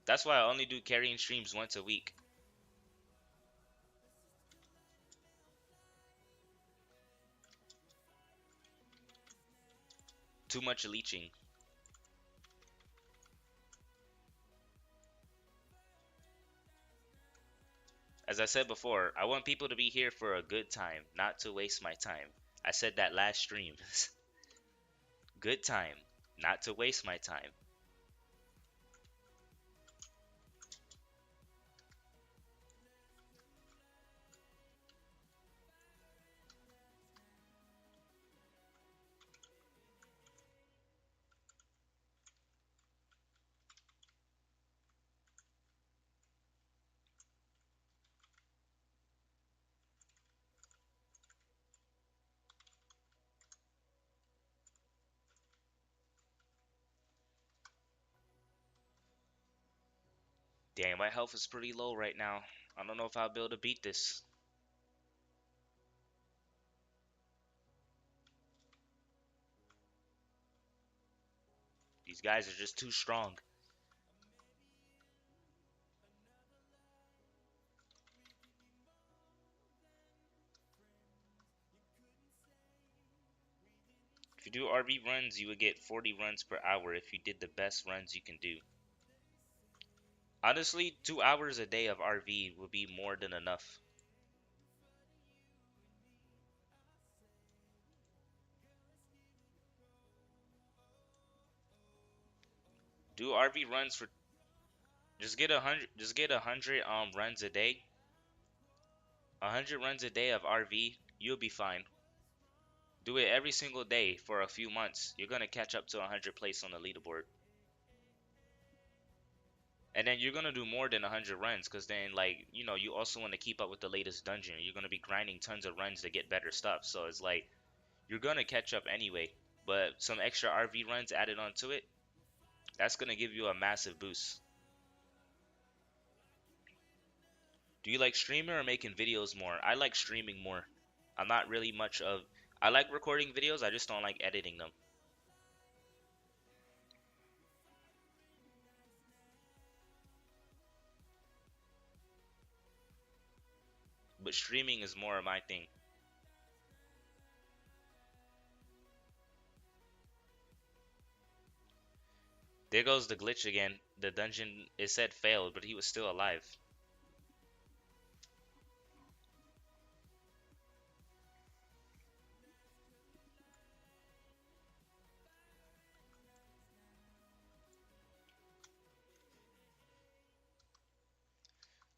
That's why I only do carrying streams once a week. Too much leeching. As I said before, I want people to be here for a good time, not to waste my time. I said that last stream. Good time, not to waste my time. Damn, my health is pretty low right now. I don't know if I'll be able to beat this. These guys are just too strong. If you do RV runs, you would get 40 runs per hour if you did the best runs you can do. Honestly, 2 hours a day of RV would be more than enough. Do RV runs for just get a hundred runs a day. 100 runs a day of RV, you'll be fine. Do it every single day for a few months. You're gonna catch up to 100 place on the leaderboard. And then you're gonna do more than 100 runs, because then, like, you also want to keep up with the latest dungeon. You're gonna be grinding tons of runs to get better stuff. So it's like you're gonna catch up anyway. But some extra RV runs added onto it, that's gonna give you a massive boost. Do you like streaming or making videos more? I like streaming more. I'm not really much of. I like recording videos. I just don't like editing them. But streaming is more of my thing. There goes the glitch again. The dungeon, it said failed, but he was still alive.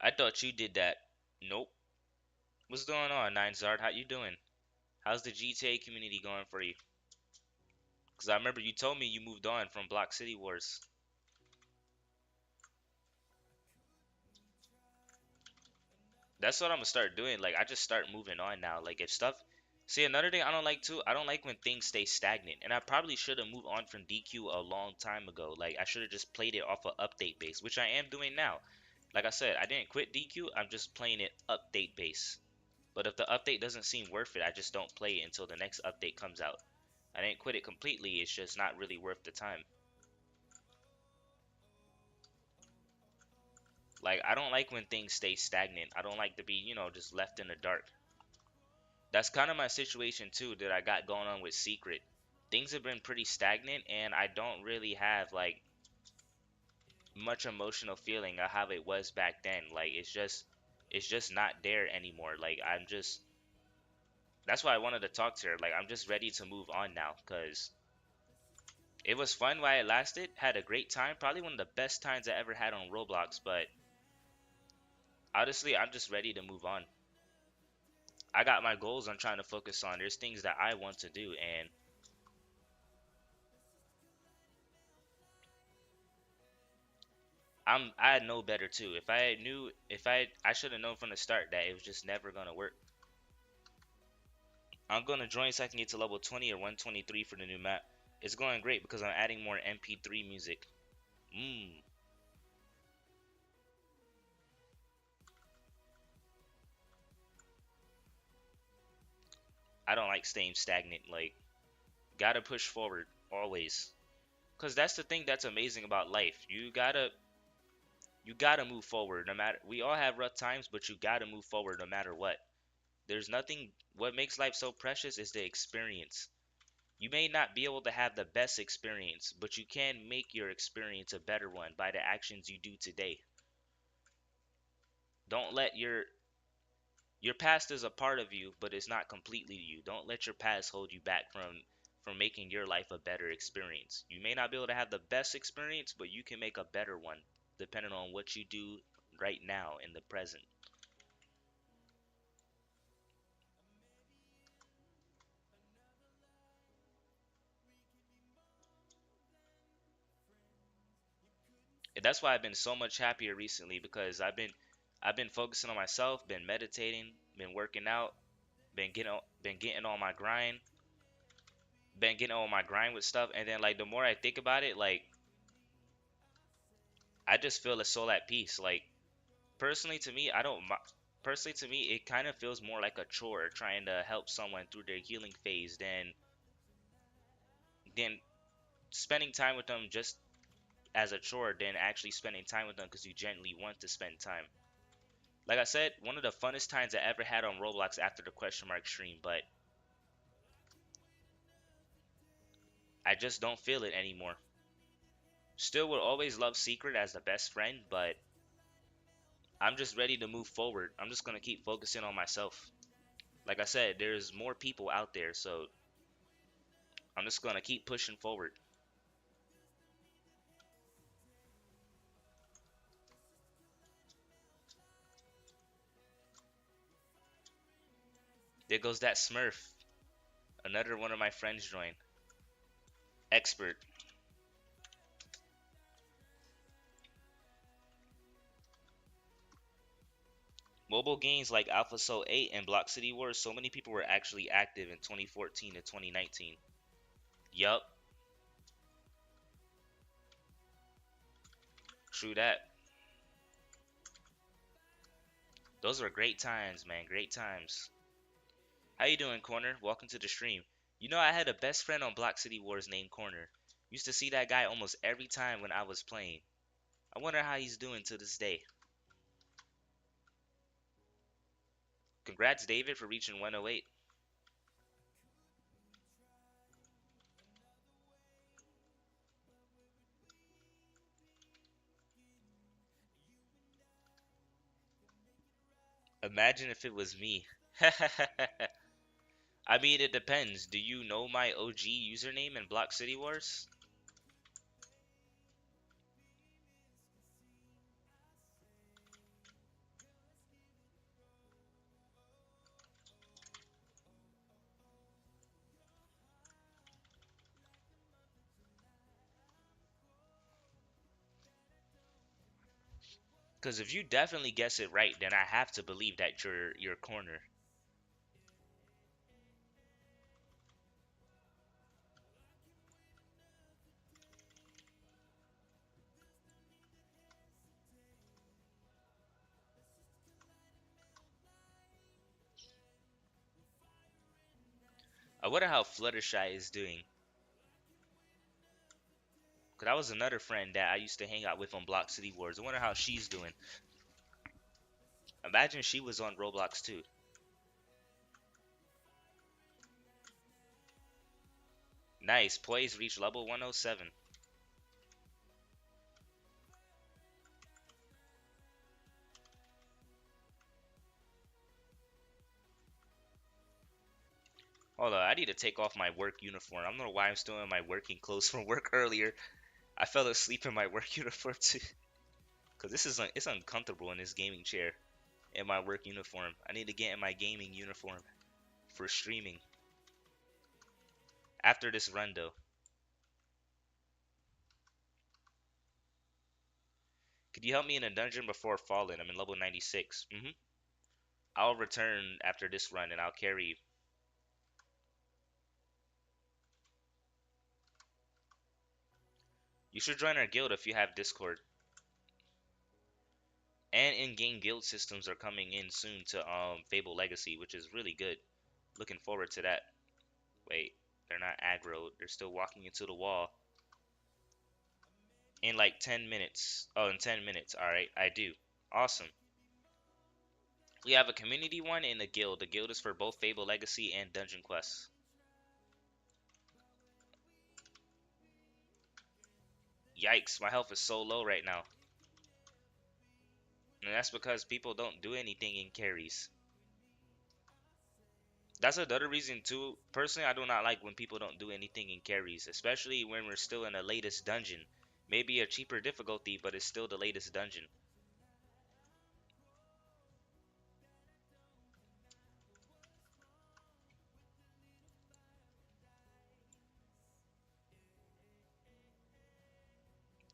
I thought you did that. Nope. What's going on, Nine Zard? How you doing? How's the GTA community going for you? Because I remember you told me you moved on from Block City Wars. That's what I'm gonna start doing. Like, I just start moving on now. Like, if stuff. See, another thing I don't like too, I don't like when things stay stagnant. And I probably should have moved on from DQ a long time ago. Like, I should have just played it off of update base, which I am doing now. Like I said, I didn't quit DQ, I'm just playing it update base. But if the update doesn't seem worth it, I just don't play it until the next update comes out. I didn't quit it completely, it's just not really worth the time. Like, I don't like when things stay stagnant. I don't like to be, just left in the dark. That's kind of my situation too that I got going on with Secret. Things have been pretty stagnant and I don't really have like much emotional feeling of how it was back then. Like it's just not there anymore. Like I'm just that's why I wanted to talk to her. Like I'm just ready to move on now because it was fun while it lasted. Had a great time. Probably one of the best times I ever had on Roblox. But honestly, I'm just ready to move on. I got my goals I'm trying to focus on. There's things that I want to do, and I know better too. If I knew, if I should have known from the start that it was just never gonna work. I'm gonna join so I can get to level 20 or 123 for the new map. It's going great because I'm adding more MP3 music. Mmm. I don't like staying stagnant. Like, gotta push forward always. Cause that's the thing that's amazing about life. You gotta move forward no matter. We all have rough times, but you gotta move forward no matter what. There's nothing. What makes life so precious is the experience. You may not be able to have the best experience, but you can make your experience a better one by the actions you do today. Don't let your past is a part of you, but it's not completely you. Don't let your past hold you back from making your life a better experience. You may not be able to have the best experience, but you can make a better one depending on what you do right now in the present. And that's why I've been so much happier recently because I've been focusing on myself, been meditating, been working out, been getting on my grind, been getting on my grind with stuff, and then like the more I think about it, like I just feel a soul at peace. Like personally to me, I don't personally to me it kind of feels more like a chore trying to help someone through their healing phase than spending time with them just as a chore than actually spending time with them because you genuinely want to spend time. Like I said, one of the funnest times I ever had on Roblox after the question mark stream, but I just don't feel it anymore. Still would always love Secret as the best friend, but I'm just ready to move forward. I'm just gonna keep focusing on myself. Like I said, there's more people out there, so I'm just gonna keep pushing forward. There goes that Smurf. Another one of my friends joined. Expert. Mobile games like Alpha Soul 8 and Block City Wars, so many people were actually active in 2014 to 2019. Yup, true that. Those were great times, man. Great times. How you doing, Corner? Welcome to the stream. You know, I had a best friend on Block City Wars named Corner. Used to see that guy almost every time when I was playing. I wonder how he's doing to this day. Congrats, David, for reaching 108. Imagine if it was me. I mean, it depends. Do you know my OG username in Block City Wars? Because if you definitely guess it right, then I have to believe that you're Corner. I wonder how Fluttershy is doing. Because that was another friend that I used to hang out with on Block City Wars. I wonder how she's doing. Imagine she was on Roblox too. Nice. Poise reached level 107. Hold on, I need to take off my work uniform. I don't know why I'm still in my working clothes from work earlier. I fell asleep in my work uniform too. Cause this is it's uncomfortable in this gaming chair in my work uniform. I need to get in my gaming uniform for streaming after this run though. Could you help me in a dungeon before falling? I'm in level 96. I'll return after this run and I'll carry you. You should join our guild if you have Discord. And in-game guild systems are coming in soon to Fable Legacy, which is really good. Looking forward to that. Wait, they're not aggro. They're still walking into the wall. In like 10 minutes. Oh, in 10 minutes. Alright, I do. Awesome. We have a community one and a guild. The guild is for both Fable Legacy and Dungeon Quests. Yikes, my health is so low right now. And that's because people don't do anything in carries. That's another reason too. Personally, I do not like when people don't do anything in carries, especially when we're still in the latest dungeon. Maybe a cheaper difficulty, but it's still the latest dungeon.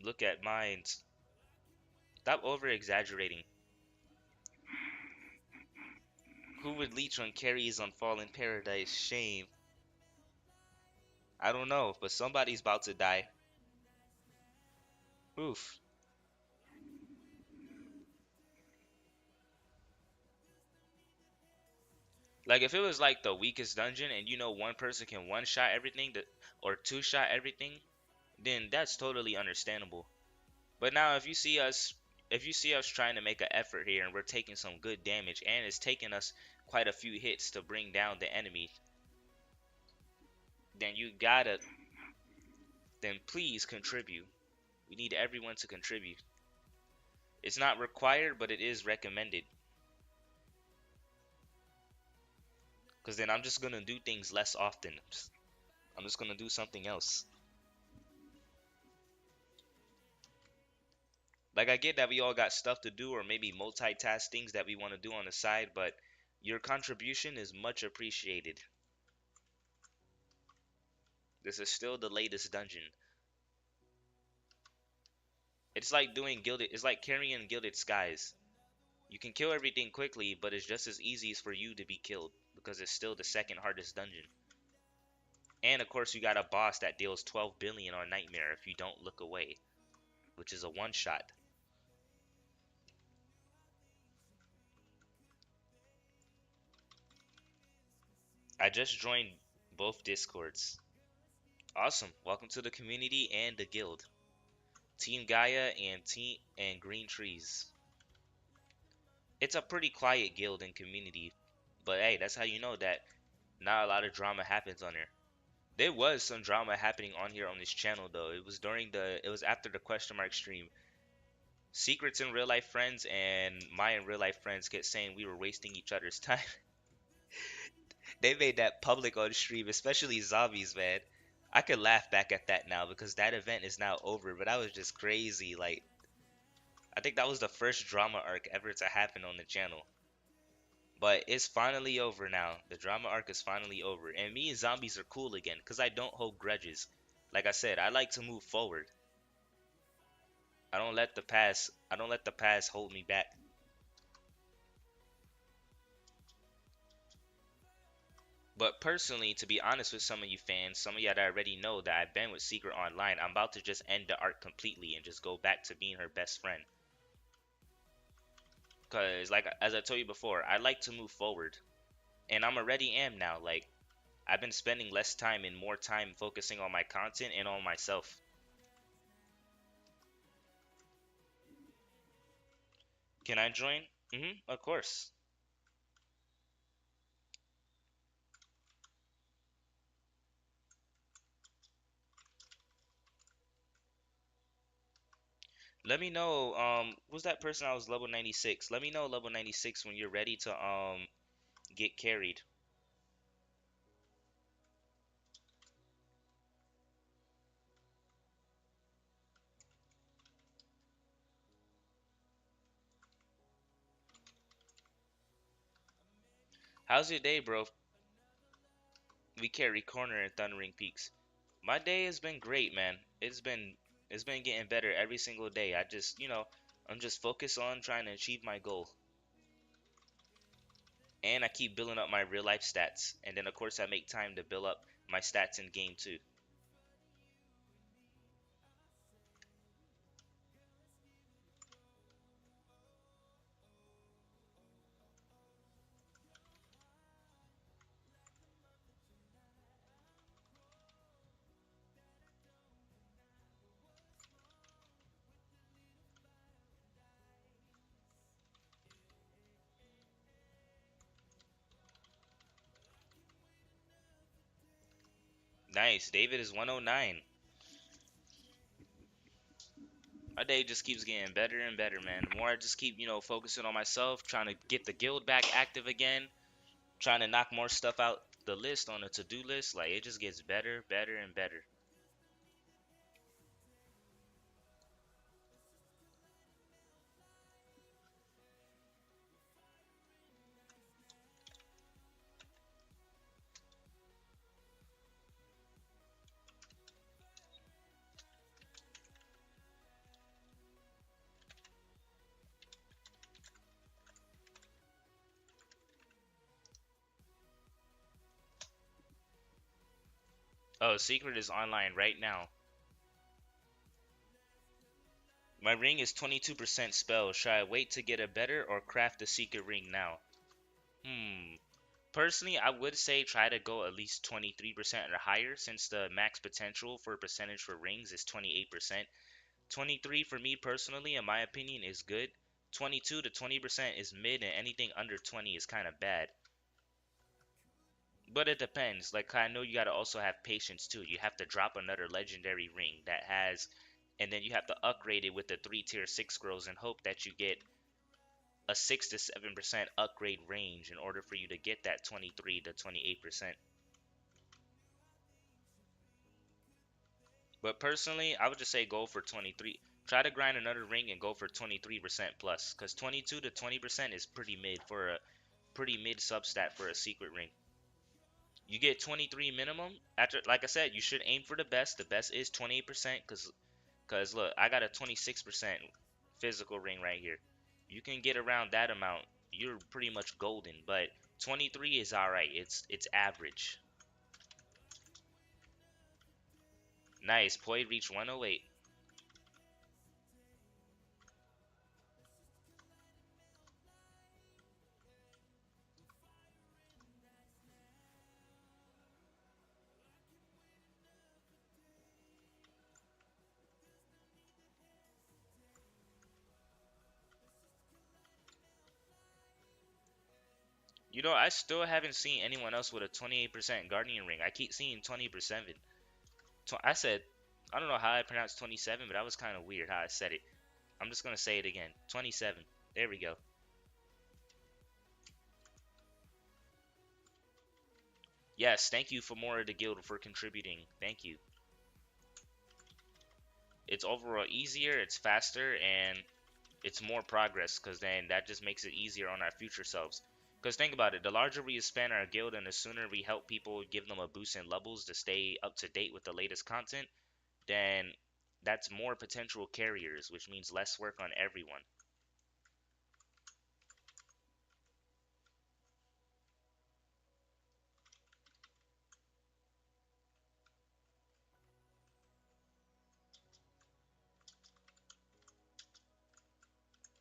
Look at mine. Stop over exaggerating. Who would leech on carries on Fallen Paradise? Shame. I don't know, but somebody's about to die. Oof. Like if it was like the weakest dungeon and you know one person can one shot everything that or two shot everything, then that's totally understandable. But now if you see us trying to make an effort here and we're taking some good damage and it's taking us quite a few hits to bring down the enemy, then you gotta then please contribute. We need everyone to contribute. It's not required, but it is recommended. Because then I'm just gonna do things less often. I'm just gonna do something else. Like I get that we all got stuff to do or maybe multitask things that we want to do on the side, but your contribution is much appreciated. This is still the latest dungeon. It's like doing Gilded, it's like carrying Gilded Skies. You can kill everything quickly, but it's just as easy as for you to be killed because it's still the second hardest dungeon. And of course, you got a boss that deals 12 billion on Nightmare if you don't look away, which is a one shot. I just joined both Discords. Awesome. Welcome to the community and the guild. Team Gaia and Green Trees. It's a pretty quiet guild and community, but hey, that's how you know that not a lot of drama happens on here. There was some drama happening on here on this channel though. It was after the question mark stream. Secrets in real life friends and my in real life friends kept saying we were wasting each other's time. They made that public on stream, especially zombies, man. I could laugh back at that now because that event is now over, but that was just crazy. Like, I think that was the first drama arc ever to happen on the channel. But it's finally over now. The drama arc is finally over. And me and zombies are cool again because I don't hold grudges. Like I said, I like to move forward. I don't let the past hold me back. But personally, to be honest with some of you fans, some of y'all that already know that I've been with Secret Online, I'm about to just end the arc completely and just go back to being her best friend. Cause like as I told you before, I like to move forward. And I'm already am now. Like I've been spending less time and more time focusing on my content and on myself. Can I join? Of course. Let me know, who's that person I was level 96? Let me know level 96 when you're ready to get carried. How's your day, bro? We carry corner in Thundering Peaks. My day has been great, man. It's been getting better every single day. I'm just focused on trying to achieve my goal. And I keep building up my real life stats. And then of course I make time to build up my stats in game too. Nice. David is 109. My day just keeps getting better and better, man. The more I just keep, focusing on myself, trying to get the guild back active again, trying to knock more stuff out the list on the to-do list, like it just gets better, better, and better. Oh, Secret is online right now. My ring is 22% spell. Should I wait to get a better or craft a secret ring now? Hmm. Personally, I would say try to go at least 23% or higher since the max potential for percentage for rings is 28%. 23 for me personally, in my opinion, is good. 22 to 20% is mid, and anything under 20 is kind of bad. But it depends. Like, I know you got to also have patience too. You have to drop another legendary ring that has, and then you have to upgrade it with the 3 tier 6 scrolls and hope that you get a 6 to 7% upgrade range in order for you to get that 23 to 28%. But personally, I would just say go for 23. Try to grind another ring and go for 23% plus, because 22 to 20% is pretty mid for a pretty mid substat for a secret ring. You get 23 minimum. After, like I said, you should aim for the best. The best is 28%, because look, I got a 26% physical ring right here. You can get around that amount, you're pretty much golden. But 23 is all right. It's average. Nice. Poi reached 108. I still haven't seen anyone else with a 28% guardian ring. I keep seeing 20%. I said, I don't know how I pronounced 27, but that was kind of weird how I said it. I'm just gonna say it again. 27. There we go. Yes, thank you for more of the guild for contributing. Thank you. It's overall easier, it's faster, and it's more progress, because then that just makes it easier on our future selves. Because think about it, the larger we expand our guild and the sooner we help people, give them a boost in levels to stay up to date with the latest content, then that's more potential carriers, which means less work on everyone.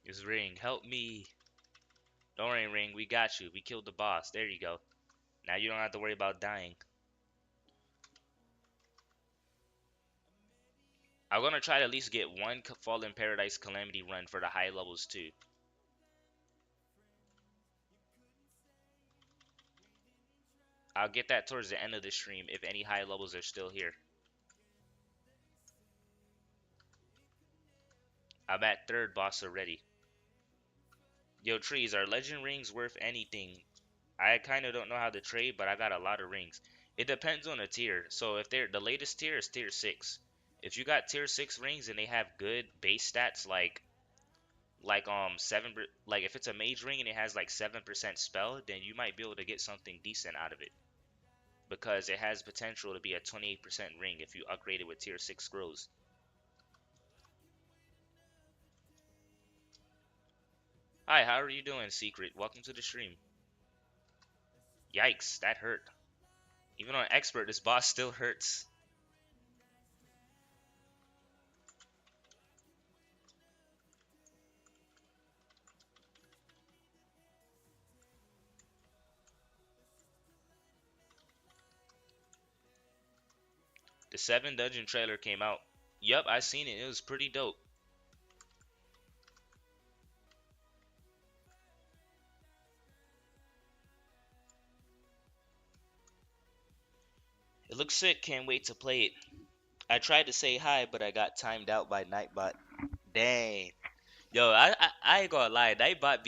This ring, help me. Don't worry, ring, we got you. We killed the boss. There you go. Now you don't have to worry about dying. I'm gonna try to at least get one Fallen Paradise Calamity run for the high levels too. I'll get that towards the end of the stream if any high levels are still here. I'm at third boss already. Yo, trees, are legend rings worth anything? I kind of don't know how to trade, but I got a lot of rings. It depends on the tier. So if they're the latest tier is tier 6. If you got tier 6 rings and they have good base stats like like 7, like if it's a mage ring and it has like 7% spell, then you might be able to get something decent out of it because it has potential to be a 28% ring if you upgrade it with tier 6 scrolls. Hi, how are you doing, Secret? Welcome to the stream. Yikes, that hurt. Even on expert, this boss still hurts. The 7 dungeon trailer came out. Yup, I seen it. It was pretty dope. It looks sick. Can't wait to play it. I tried to say hi, but I got timed out by Nightbot. Dang. Yo, I ain't gonna lie. Nightbot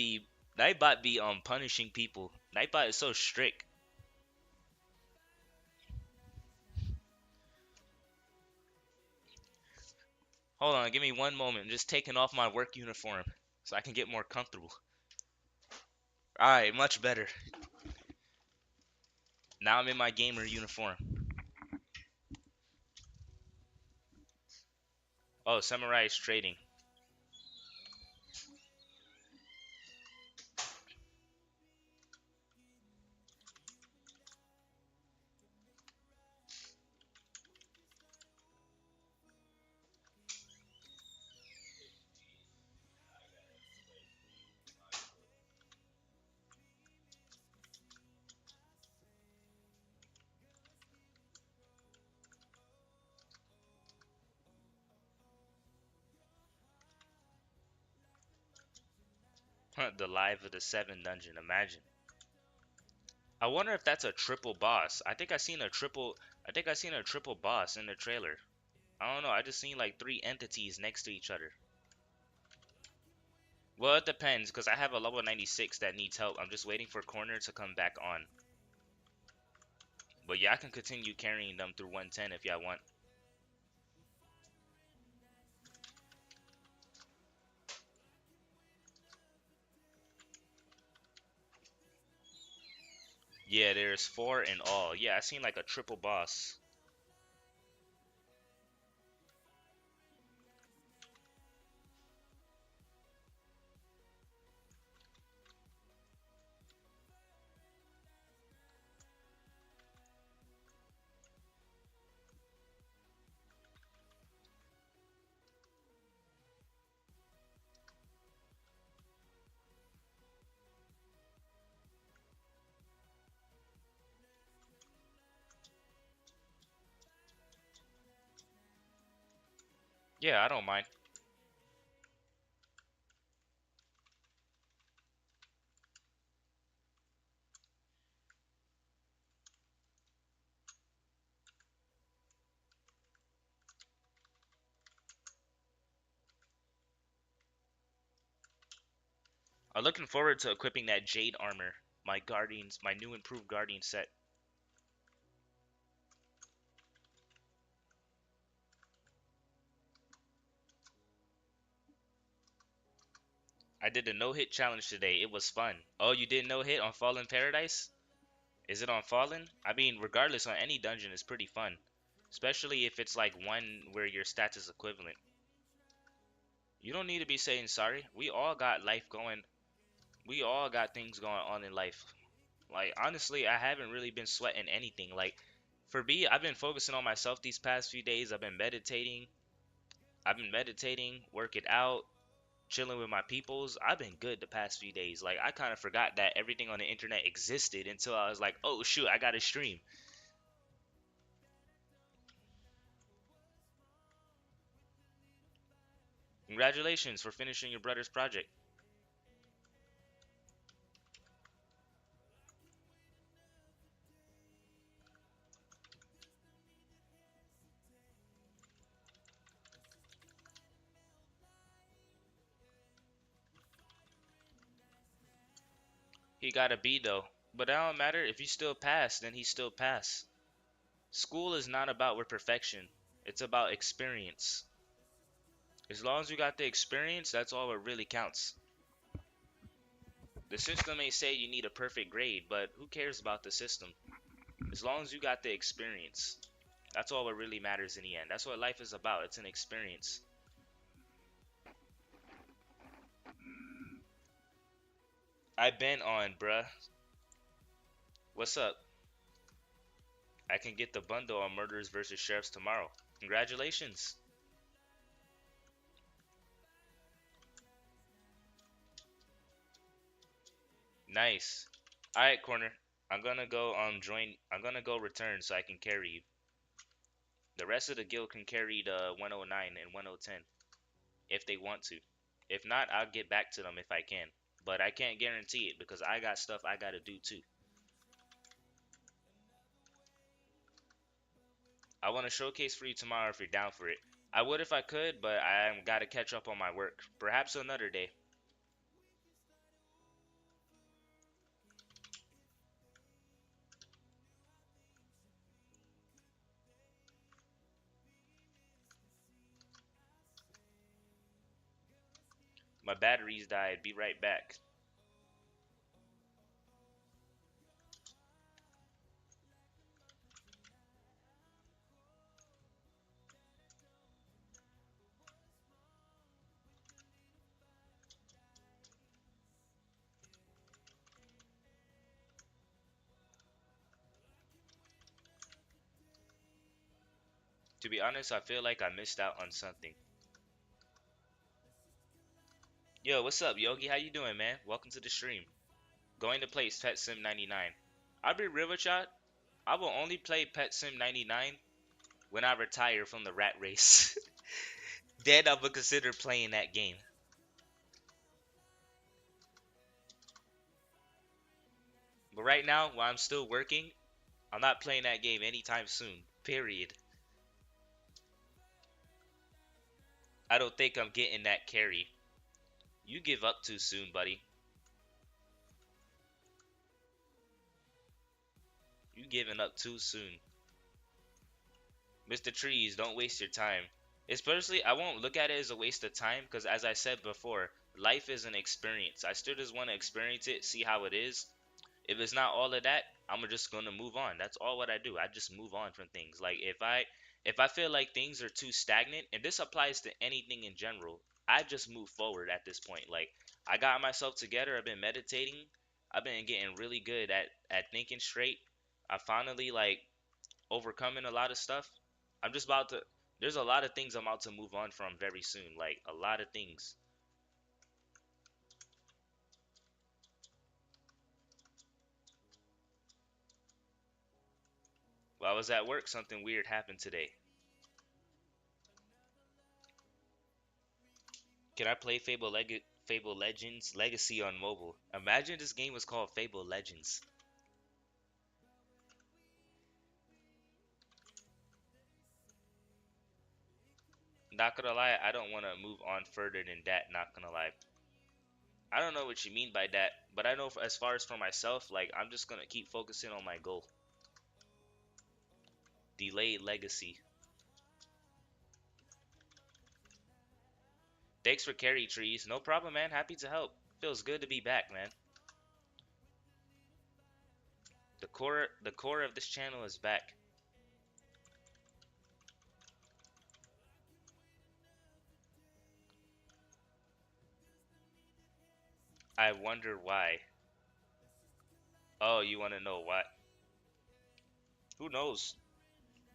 be punishing people. Nightbot is so strict. Hold on, give me one moment. I'm just taking off my work uniform so I can get more comfortable. Alright, much better. Now I'm in my gamer uniform. Oh, Samurai is trading. The live of the 7 dungeon. Imagine. I wonder if that's a triple boss. I think I seen a triple boss in the trailer. I don't know. I just seen like 3 entities next to each other. Well, it depends because I have a level 96 that needs help. I'm just waiting for Corner to come back on. But yeah, I can continue carrying them through 110 if y'all want. Yeah, there's 4 in all. Yeah, I seen like a triple boss. Yeah, I don't mind. I'm looking forward to equipping that Jade armor. My new improved Guardian set. I did a no-hit challenge today. It was fun. Oh, you did no-hit on Fallen Paradise? Is it on Fallen? I mean, regardless, on any dungeon is pretty fun. Especially if it's like one where your stats is equivalent. You don't need to be saying sorry. We all got life going. We all got things going on in life. Like, honestly, I haven't really been sweating anything. Like, for me, I've been focusing on myself these past few days. I've been meditating. Working out, chilling with my peoples. I've been good the past few days. Like, I kind of forgot that everything on the internet existed until I was like, oh shoot, I gotta stream. Congratulations for finishing your brother's project. He got a B though. But that don't matter. If you still pass, then he still pass. School is not about with perfection. It's about experience. As long as you got the experience, that's all that really counts. The system may say you need a perfect grade, but who cares about the system? As long as you got the experience, that's all that really matters in the end. That's what life is about. It's an experience. I've been on, bruh. What's up? I can get the bundle on Murderers vs. Sheriffs tomorrow. Congratulations. Nice. Alright, Corner. I'm gonna go return so I can carry you. The rest of the guild can carry the 109 and 110 if they want to. If not, I'll get back to them if I can. But I can't guarantee it because I got stuff I gotta do too. I want to showcase for you tomorrow if you're down for it. I would if I could, but I gotta catch up on my work. Perhaps another day. My batteries died. Be right back. To be honest, I feel like I missed out on something. Yo, what's up, Yogi? How you doing, man? Welcome to the stream. Going to play Pet Sim 99. I'll be real with y'all. I will only play Pet Sim 99 when I retire from the rat race. Then I will consider playing that game. But right now, while I'm still working, I'm not playing that game anytime soon. Period. I don't think I'm getting that carry. You give up too soon, buddy. You giving up too soon. MrTrees, don't waste your time. Especially, I won't look at it as a waste of time because, as I said before, life is an experience. I still just want to experience it, see how it is. If it's not all of that, I'm just gonna move on. That's all what I do. I just move on from things. Like if I feel like things are too stagnant, and this applies to anything in general, I just move forward at this point. Like I got myself together. I've been meditating. I've been getting really good at thinking straight. I finally like overcoming a lot of stuff. I'm just about to. There's a lot of things I'm about to move on from very soon. Like a lot of things. While I was at work, something weird happened today. Can I play Fable Legends Legacy on mobile? Imagine this game was called Fable Legends. Not gonna lie, I don't want to move on further than that. Not gonna lie. I don't know what you mean by that, but I know as far as for myself, like I'm just gonna keep focusing on my goal. Delayed Legacy. Thanks for carry trees. No problem, man. Happy to help. Feels good to be back, man. The core of this channel is back. I wonder why. Oh, you want to know what? Who knows?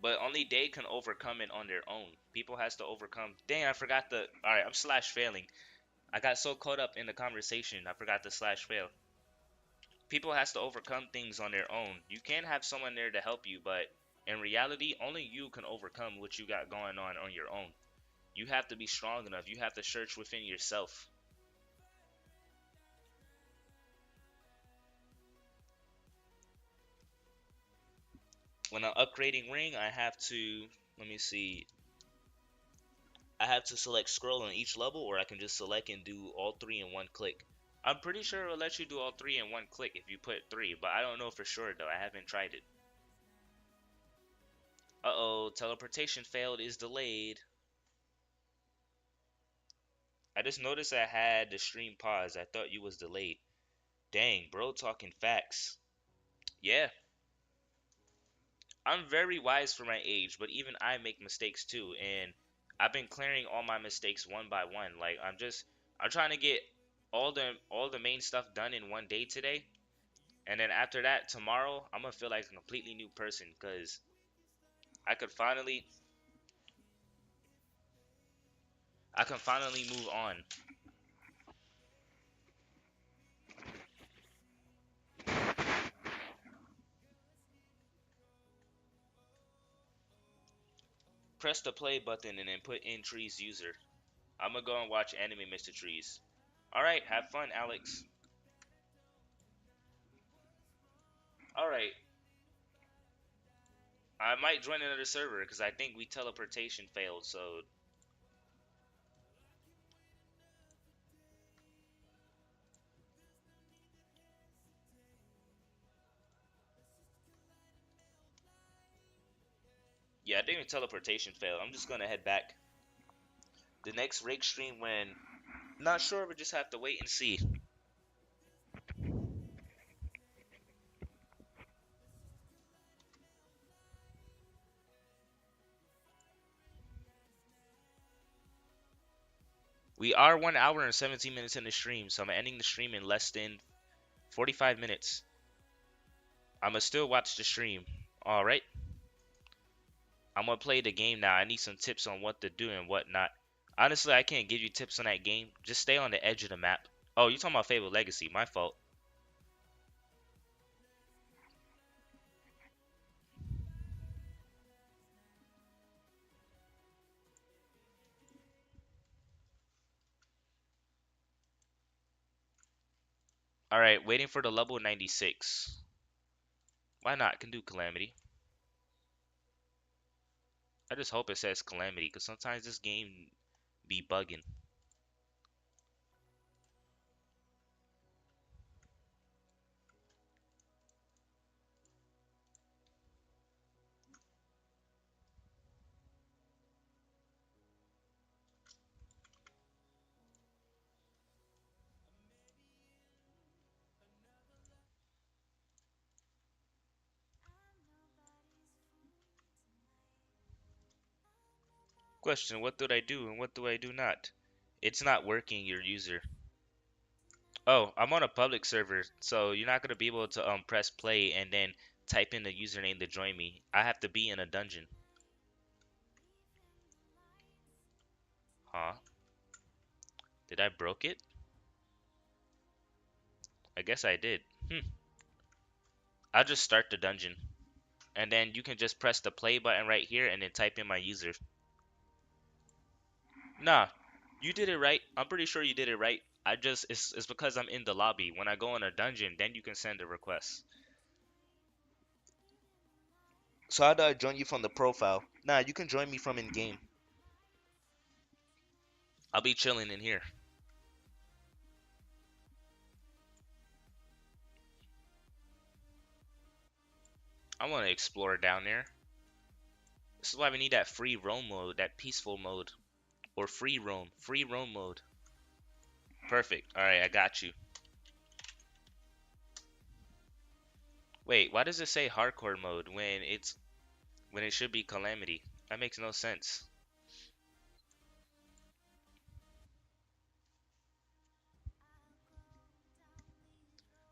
But only they can overcome it on their own. People has to overcome. Dang, I forgot the. All right, I'm slash failing. I got so caught up in the conversation, I forgot to slash fail. People has to overcome things on their own. You can have someone there to help you, but in reality, only you can overcome what you got going on your own. You have to be strong enough. You have to search within yourself. When I'm upgrading ring, I have to. Let me see. I have to select scroll on each level, or I can just select and do all three in one click. I'm pretty sure it'll let you do all three in one click if you put three, but I don't know for sure though. I haven't tried it. Uh-oh, teleportation failed is delayed. I just noticed I had the stream paused. I thought you was delayed. Dang, bro, talking facts. Yeah, I'm very wise for my age, but even I make mistakes too, and I've been clearing all my mistakes one by one. Like I'm trying to get all the main stuff done in one day today, and then after that, tomorrow, I'm gonna feel like a completely new person because I could finally I can finally move on. Press the play button and then put in Trees user. I'm gonna go and watch anime, Mr. Trees. All right, have fun, Alex. All right, I might join another server because I think we teleportation failed. So yeah, I think the teleportation failed. I'm just gonna head back. The next rig stream when not sure, we just have to wait and see. We are 1 hour and 17 minutes in the stream, so I'm ending the stream in less than 45 minutes. I'm gonna still watch the stream. All right, I'm gonna play the game now. I need some tips on what to do and what not. Honestly, I can't give you tips on that game. Just stay on the edge of the map. Oh, you talking about Fabled Legacy? My fault. All right, waiting for the level 96. Why not? I can do Calamity. I just hope it says Calamity, because sometimes this game be bugging. Question, what did I do and what do I do not? It's not working, your user. Oh, I'm on a public server, so you're not gonna be able to press play and then type in the username to join me. I have to be in a dungeon. Huh? Did I broke it? I guess I did. I'll just start the dungeon. And then you can just press the play button right here and then type in my user. Nah, you did it right. I'm pretty sure you did it right. It's because I'm in the lobby. When I go in a dungeon, then you can send a request. So how do I join you from the profile? Nah, you can join me from in game. I'll be chilling in here. I want to explore down there. This is why we need that free roam mode, that peaceful mode, or free roam mode. Perfect. All right, I got you. Wait, why does it say hardcore mode when it should be Calamity? That makes no sense.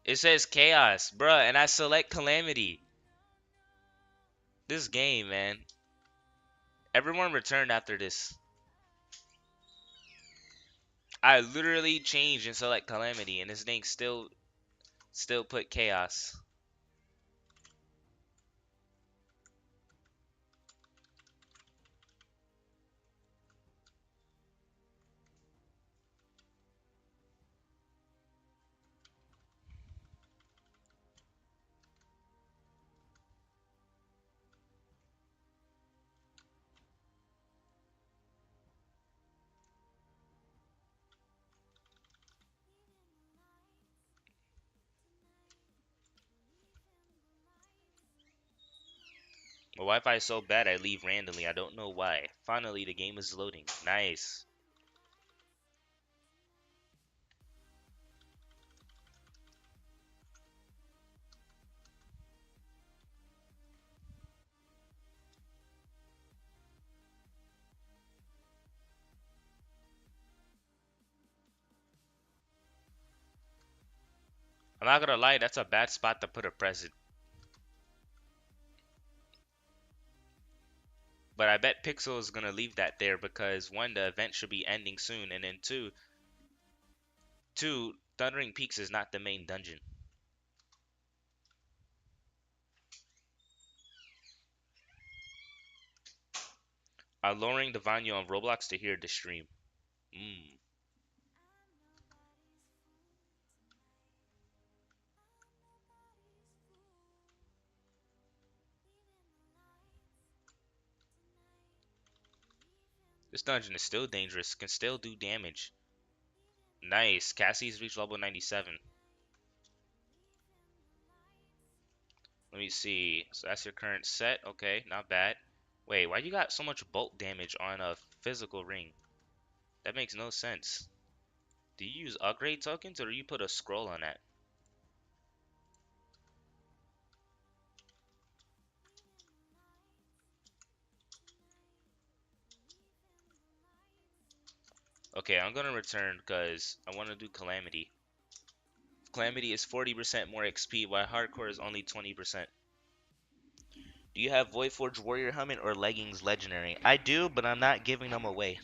It says chaos, bruh, and I select Calamity. This game, man. Everyone returned after this. I literally changed and select Calamity, and this thing still put chaos. My Wi-Fi is so bad I leave randomly. I don't know why. Finally, the game is loading. Nice. I'm not gonna lie, that's a bad spot to put a present. But I bet Pixel is gonna leave that there because one, the event should be ending soon, and then two, Thundering Peaks is not the main dungeon. Lowering the volume on Roblox to hear the stream. Mm. This dungeon is still dangerous, can still do damage. Nice, Cassie's reached level 97. Let me see. So that's your current set. Okay, not bad. Wait, why you got so much bulk damage on a physical ring? That makes no sense. Do you use upgrade tokens or do you put a scroll on that? Okay, I'm gonna return because I want to do Calamity. Calamity is 40% more XP, while Hardcore is only 20%. Do you have Voidforge Warrior Helmet or Leggings Legendary? I do, but I'm not giving them away.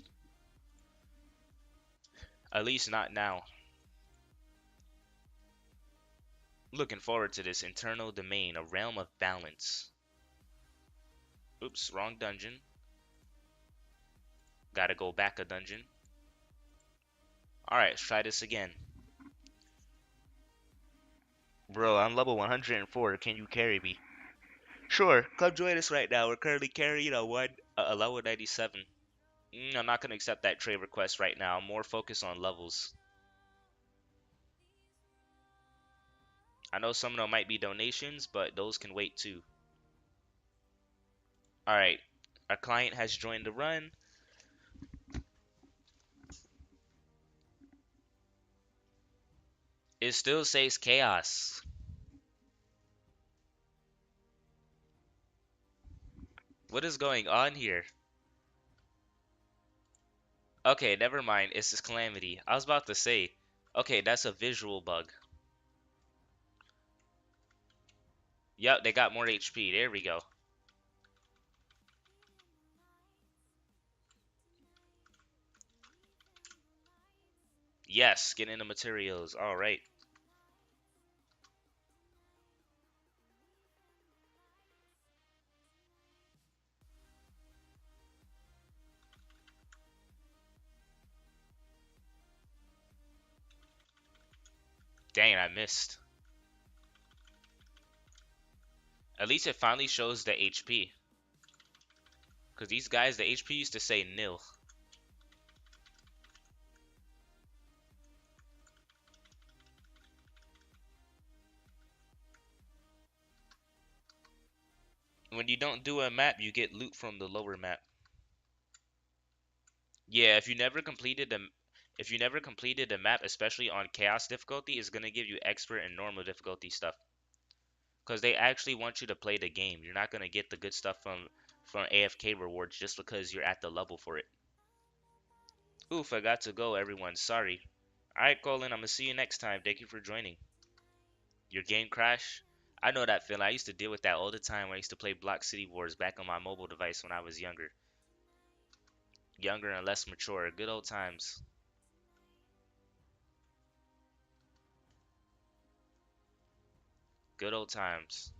At least not now. Looking forward to this Internal Domain, a realm of balance. Oops, wrong dungeon. Gotta go back a dungeon. Alright, let's try this again. Bro, I'm level 104. Can you carry me? Sure, come join us right now. We're currently carrying a level 97. I'm not gonna accept that trade request right now. I'm more focused on levels. I know some of them might be donations, but those can wait too. Alright, our client has joined the run. It still says chaos. What is going on here? Okay, never mind. It's this Calamity. I was about to say, okay, that's a visual bug. Yep, they got more HP. There we go. Yes, get into materials. All right. Dang, I missed. At least it finally shows the HP. Because these guys, the HP used to say nil. When you don't do a map, you get loot from the lower map. Yeah, if you never completed the map, especially on chaos difficulty, it's gonna give you expert and normal difficulty stuff. Because they actually want you to play the game. You're not gonna get the good stuff from AFK rewards just because you're at the level for it. Oof, I got to go, everyone. Sorry. Alright, Colin, I'm gonna see you next time. Thank you for joining. Your game crash? I know that feeling. I used to deal with that all the time when I used to play Block City Wars back on my mobile device when I was younger. Younger and less mature. Good old times. Good old times.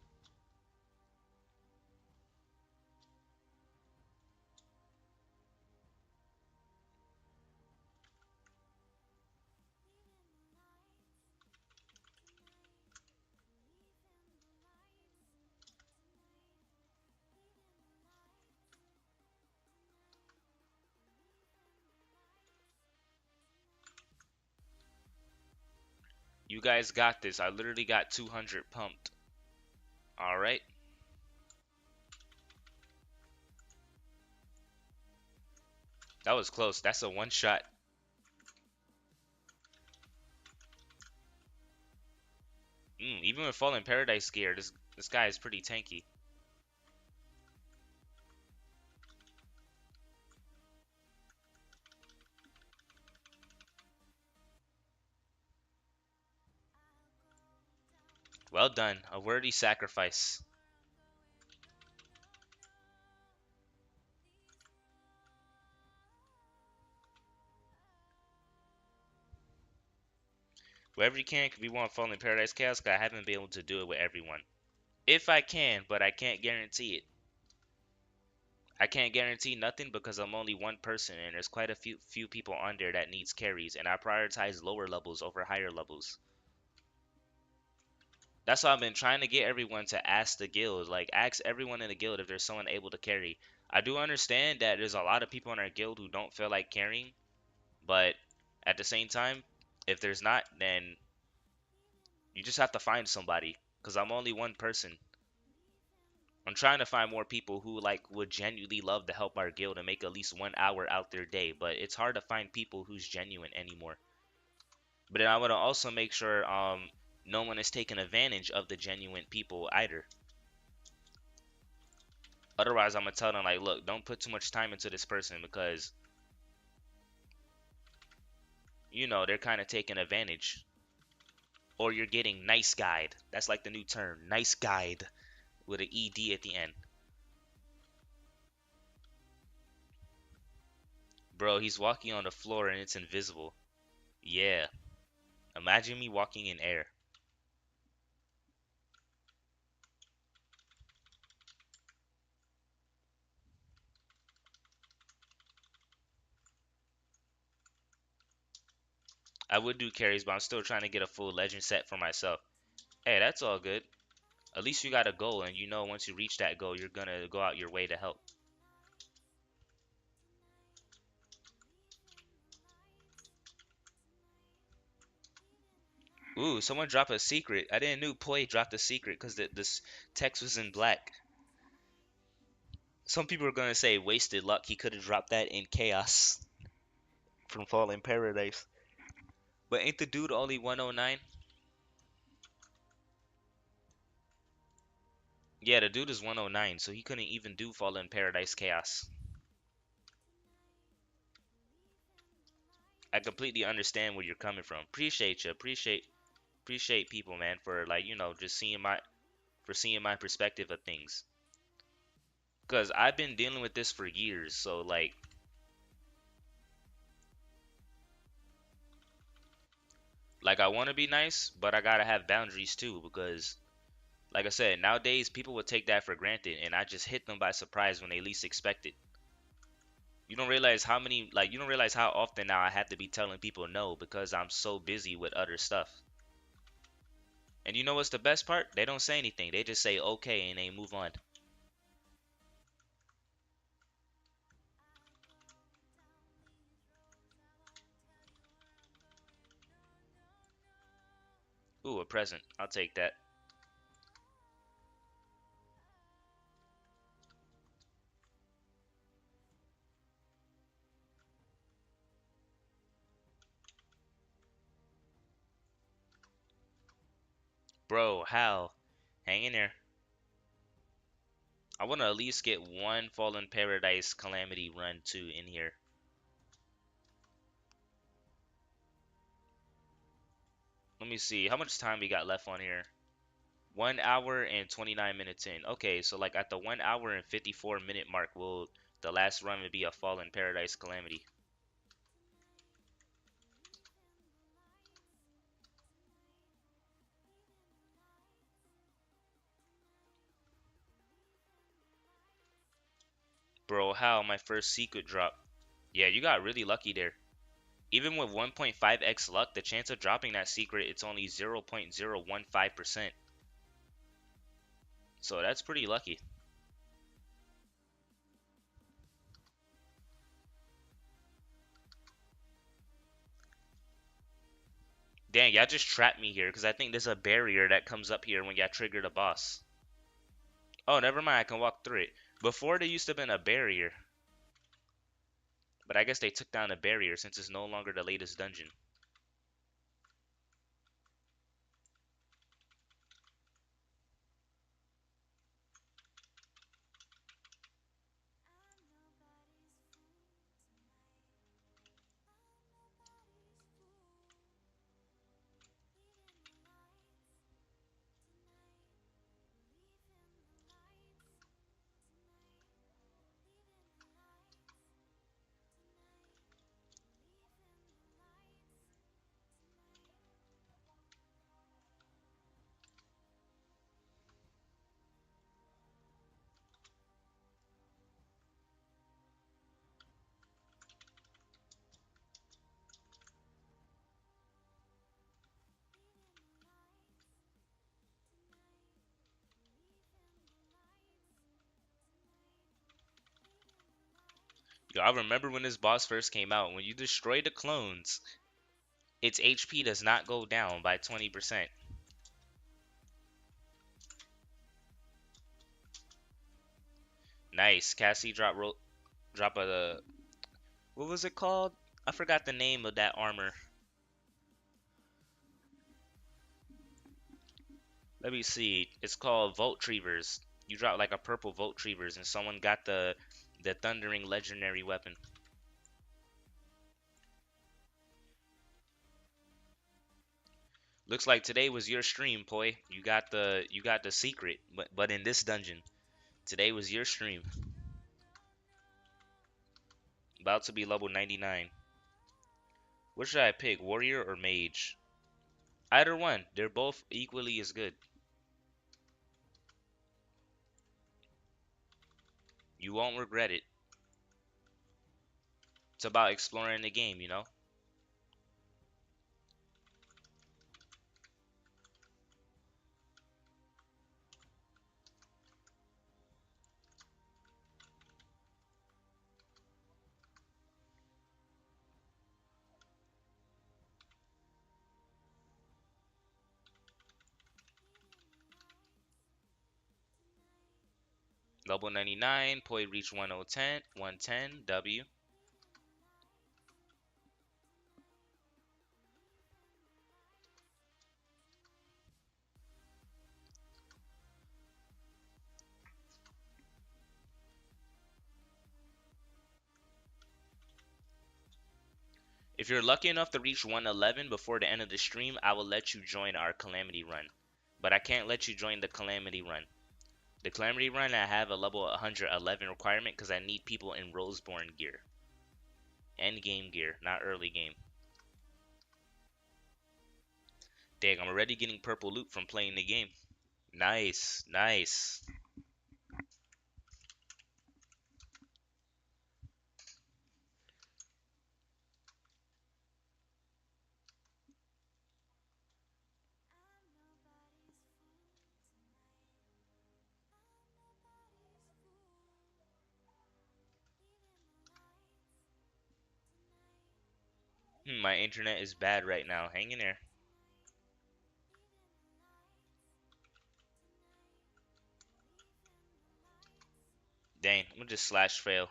You guys got this. I literally got 200 pumped. Alright. That was close. That's a one shot. Even with Fallen Paradise gear, this guy is pretty tanky. Well done. A worthy sacrifice. Wherever you can, if you want Fallen Paradise Chaos, 'cause I haven't been able to do it with everyone. If I can, but I can't guarantee it. I can't guarantee nothing because I'm only one person and there's quite a few people on there that needs carries and I prioritize lower levels over higher levels. That's why I've been trying to get everyone to ask the guild, like ask everyone in the guild if there's someone able to carry. I do understand that there's a lot of people in our guild who don't feel like carrying, but at the same time, if there's not, then you just have to find somebody because I'm only one person. I'm trying to find more people who like would genuinely love to help our guild and make at least 1 hour out their day, but it's hard to find people who's genuine anymore. But then I want to also make sure no one is taking advantage of the genuine people either. Otherwise, I'm gonna tell them like, look, don't put too much time into this person because they're kind of taking advantage. Or you're getting nice guide. That's like the new term, nice guide with an ed at the end. Bro, he's walking on the floor and it's invisible. Yeah. Imagine me walking in air. I would do carries, but I'm still trying to get a full legend set for myself. Hey, that's all good. At least you got a goal, and once you reach that goal, you're gonna go out your way to help. Ooh, someone dropped a secret. I didn't know Poi dropped a secret because this text was in black. Some people are gonna say wasted luck. He could have dropped that in chaos from Fallen Paradise. But ain't the dude only 109? Yeah, the dude is 109, so he couldn't even do Fallen Paradise Chaos. I completely understand where you're coming from. Appreciate you. Appreciate people, man, for like, just seeing my perspective of things. Cause I've been dealing with this for years, so like I want to be nice, but I gotta have boundaries too. Because like I said, nowadays people would take that for granted, and I just hit them by surprise when they least expect it. You don't realize how often now I have to be telling people no because I'm so busy with other stuff. And you know what's the best part? They don't say anything. They just say okay and they move on. Ooh, a present. I'll take that. Bro, how? Hang in there. I want to at least get one Fallen Paradise Calamity run too in here. Let me see. How much time we got left on here? 1 hour and 29 minutes in. Okay, so like at the 1 hour and 54-minute mark, will the last run would be a Fallen Paradise Calamity. Bro, how my first secret drop? Yeah, you got really lucky there. Even with 1.5x luck, the chance of dropping that secret, it's only 0.015%. So that's pretty lucky. Dang, y'all just trapped me here because I think there's a barrier that comes up here when y'all trigger the boss. Oh, never mind, I can walk through it. Before there used to have been a barrier, but I guess they took down the barrier since it's no longer the latest dungeon. Yo, I remember when this boss first came out. When you destroy the clones, its HP does not go down by 20%. Nice. Cassie drop a what was it called? I forgot the name of that armor. Let me see. It's called Volt Retrievers. You drop like a purple Volt Retrievers, and someone got the Thundering Legendary weapon. Looks like today was your stream, Poi. You got the secret, but in this dungeon. Today was your stream. About to be level 99. What should I pick, warrior or mage? Either one. They're both equally as good. You won't regret it. It's about exploring the game, you know? Level 99, Poi reach 1010, 110, W. If you're lucky enough to reach 111 before the end of the stream, I will let you join our Calamity run. But I can't let you join the Calamity run. The Calamity run, I have a level 111 requirement because I need people in Roseborn gear. End game gear, not early game. Dang, I'm already getting purple loot from playing the game. Nice, nice. My internet is bad right now. Hang in there. Dang, I'm gonna just slash fail.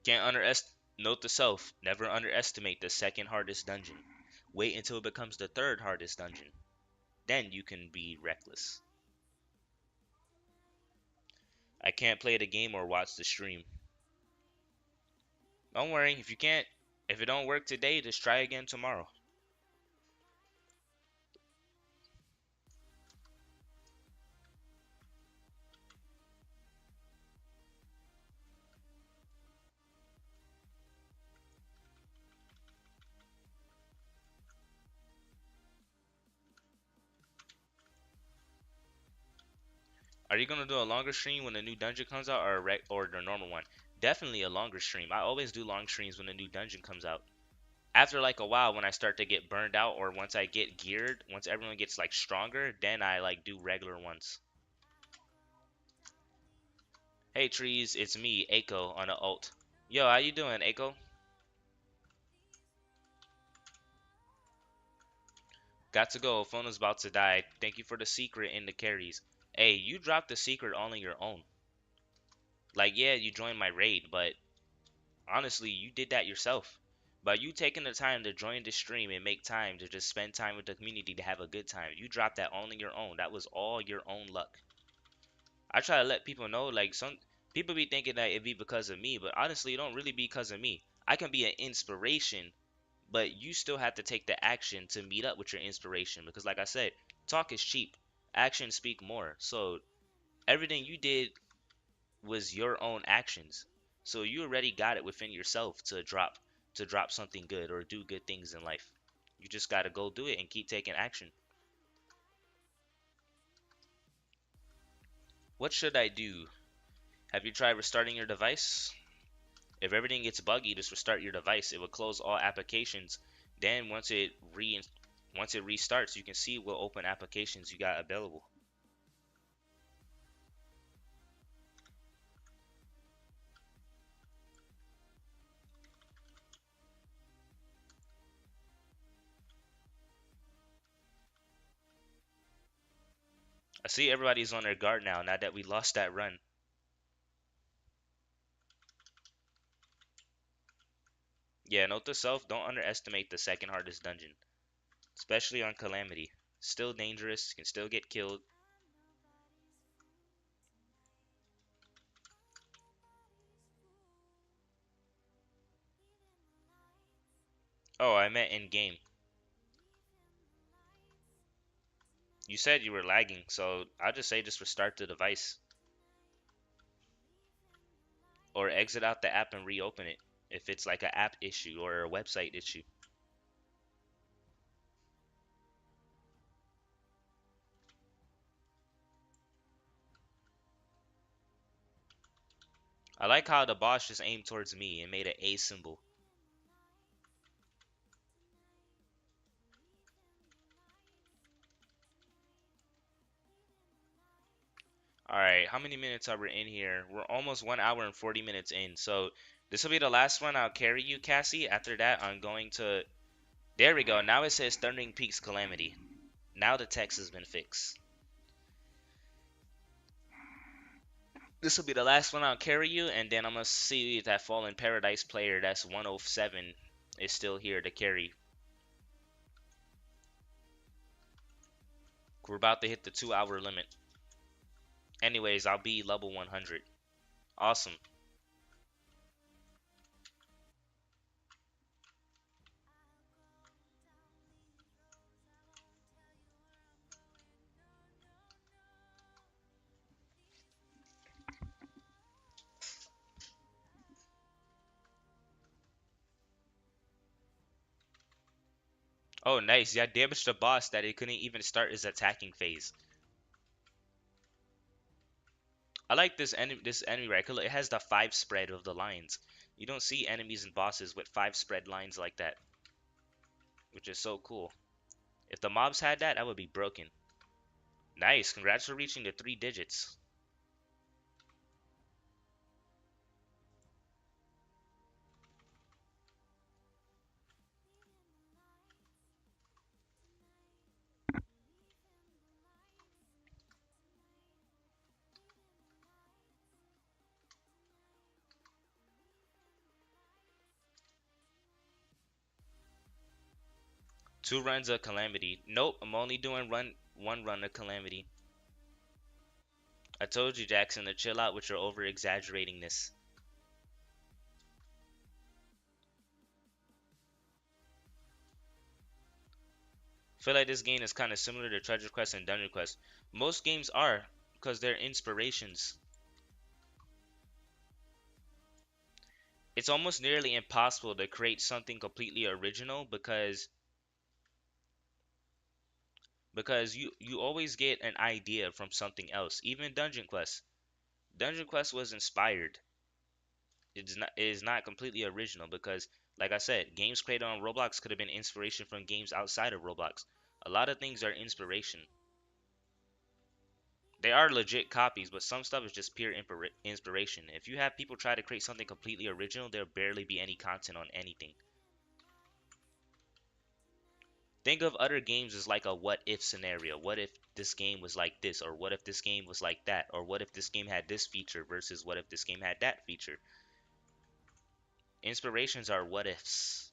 Can't underestimate. Note to self: never underestimate the second hardest dungeon. Wait until it becomes the third hardest dungeon. Then you can be reckless. I can't play the game or watch the stream. Don't worry, if it don't work today, just try again tomorrow. Are you gonna do a longer stream when the new dungeon comes out, or the normal one? Definitely a longer stream. I always do long streams when the new dungeon comes out. After like a while, when I start to get burned out, or once I get geared, once everyone gets like stronger, then I like do regular ones. Hey trees, it's me, Aiko, on the alt. Yo, how you doing, Aiko? Got to go. Phone is about to die. Thank you for the secret and the carries. Hey, you dropped the secret all on your own. Like, yeah, you joined my raid, but honestly, you did that yourself. By you taking the time to join the stream and make time to just spend time with the community to have a good time, you dropped that all on your own. That was all your own luck. I try to let people know, like, some people be thinking that it be because of me, but honestly, it don't really be because of me. I can be an inspiration, but you still have to take the action to meet up with your inspiration, because like I said, talk is cheap, actions speak more. So everything you did was your own actions, so you already got it within yourself to drop something good or do good things in life. You just got to go do it and keep taking action. What should I do? Have you tried restarting your device? If everything gets buggy, just restart your device. It will close all applications. Then once it restarts, you can see what open applications you got available. I see everybody's on their guard now that we lost that run. Yeah, note to self, don't underestimate the second hardest dungeon. Especially on Calamity. Still dangerous, can still get killed. Oh, I meant in game. You said you were lagging, so I'll just say just restart the device. Or exit out the app and reopen it if it's like an app issue or a website issue. I like how the boss just aimed towards me and made an A symbol. Alright, how many minutes are we in here? We're almost 1 hour and 40 minutes in. So this will be the last one. I'll carry you, Cassie. After that, I'm going to... There we go. Now it says Thundering Peaks Calamity. Now the text has been fixed. This will be the last one. I'll carry you, and then I'm going to see if that Fallen Paradise player that's 107 is still here to carry. We're about to hit the 2 hour limit. Anyways, I'll be level 100. Awesome. Oh, nice. Yeah, damaged the boss that it couldn't even start his attacking phase. I like this enemy right. 'Cause it has the 5 spread of the lines. You don't see enemies and bosses with 5 spread lines like that, which is so cool. If the mobs had that, that would be broken. Nice. Congrats for reaching the 3 digits. Two runs of Calamity. Nope, I'm only doing one run of Calamity. I told you, Jackson, to chill out with your over exaggerating this. I feel like this game is kind of similar to Treasure Quest and Dungeon Quest. Most games are, because they're inspirations. It's almost nearly impossible to create something completely original because you always get an idea from something else. Even Dungeon Quest. Dungeon Quest was inspired. It is not completely original because, like I said, games created on Roblox could have been inspiration from games outside of Roblox. A lot of things are inspiration. They are legit copies, but some stuff is just pure inspiration. If you have people try to create something completely original, there'll barely be any content on anything. Think of other games as like a what if scenario. What if this game was like this, or what if this game was like that, or what if this game had this feature versus what if this game had that feature. Inspirations are what ifs.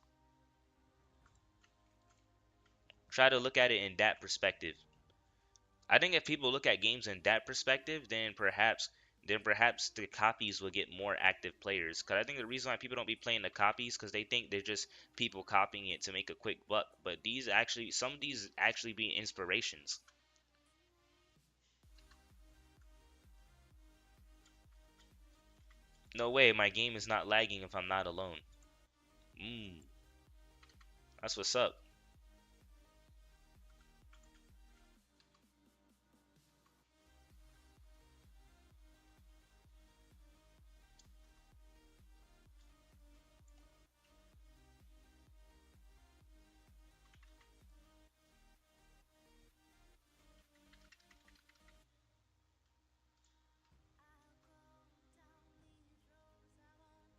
Try to look at it in that perspective. I think if people look at games in that perspective, then perhaps the copies will get more active players. Because I think the reason why people don't be playing the copies because they think they're just people copying it to make a quick buck. But some of these actually be inspirations. No way, my game is not lagging if I'm not alone. Mmm, that's what's up.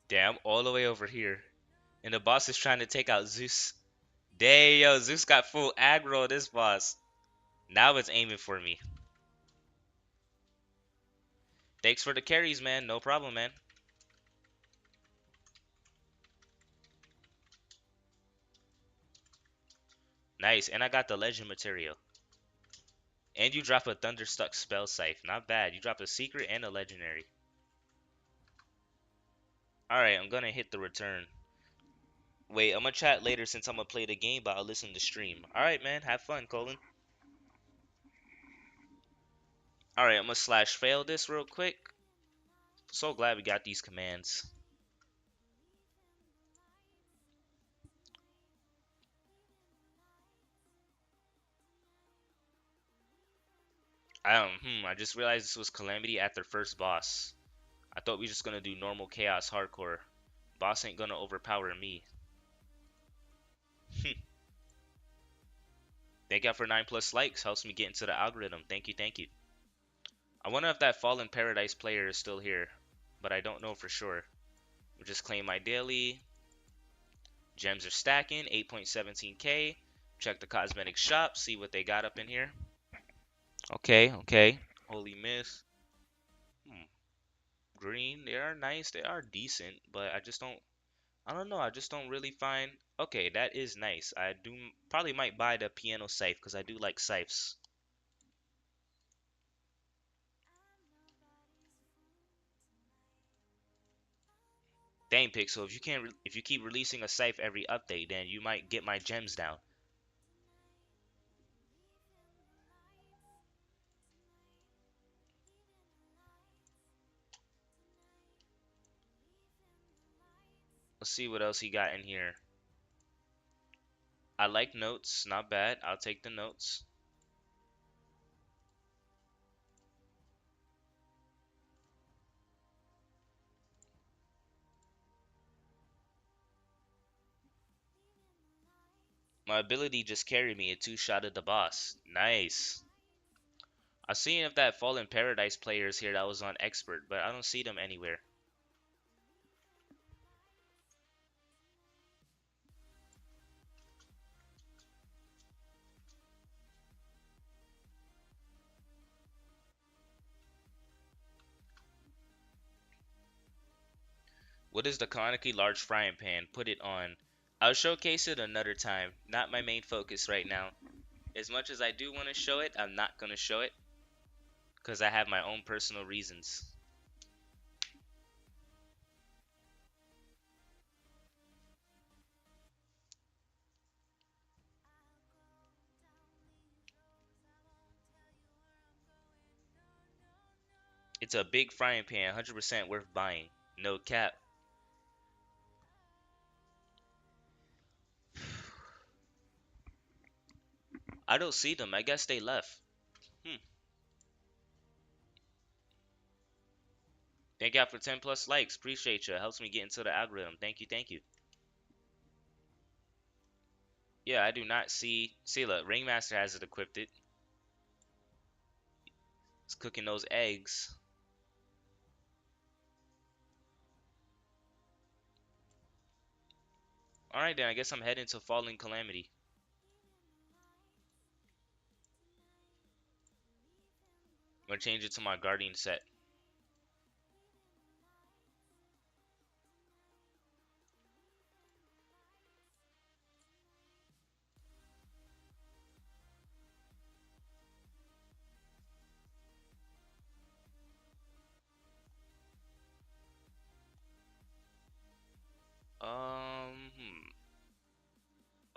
Damn, all the way over here. And the boss is trying to take out Zeus. Dang, yo, Zeus got full aggro this boss. Now it's aiming for me. Thanks for the carries, man. No problem, man. Nice. And I got the legend material. And you drop a Thunderstruck spell scythe. Not bad. You drop a secret and a legendary. Alright, I'm gonna hit the return. Wait, I'm gonna chat later since I'm gonna play the game, but I'll listen to stream. Alright, man. Have fun, Colin. Alright, I'm gonna slash fail this real quick. So glad we got these commands. I just realized this was Calamity at their first boss. I thought we were just gonna do normal chaos hardcore. Boss ain't gonna overpower me. Thank you for 9+ likes. Helps me get into the algorithm. Thank you, thank you. I wonder if that Fallen Paradise player is still here, but I don't know for sure. We'll just claim my daily. Gems are stacking, 8.17k. Check the cosmetic shop, see what they got up in here. Okay, okay. Holy Myth. Green, they are nice, they are decent, but I don't know, I just don't really find. Okay, that is nice. I do probably might buy the piano scythe because I do like scythes. Dang, Pixel, if you keep releasing a scythe every update, then you might get my gems down. Let's see what else he got in here. I like notes, not bad. I'll take the notes. My ability just carried me. It two-shotted the boss. Nice. I was seeing if that Fallen Paradise player is here that was on expert, but I don't see them anywhere. What is the canonically large frying pan? Put it on. I'll showcase it another time. Not my main focus right now. As much as I do want to show it, I'm not going to show it because I have my own personal reasons. It's a big frying pan, 100% worth buying. No cap. I don't see them. I guess they left. Hmm. Thank y'all for 10+ likes. Appreciate you. Helps me get into the algorithm. Thank you, thank you. Yeah, I do not see. See, look, Ringmaster has it equipped. It's cooking those eggs. Alright then, I guess I'm heading to Fallen Calamity. I'm gonna change it to my Guardian set.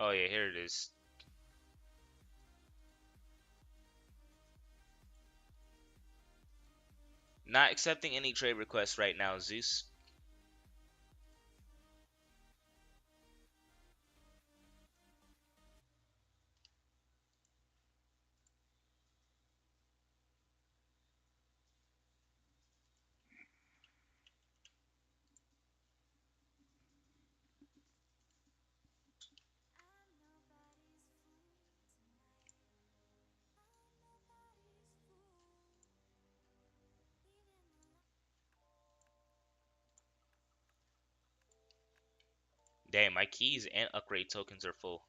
Oh yeah, here it is. Not accepting any trade requests right now, Zeus. Damn, my keys and upgrade tokens are full.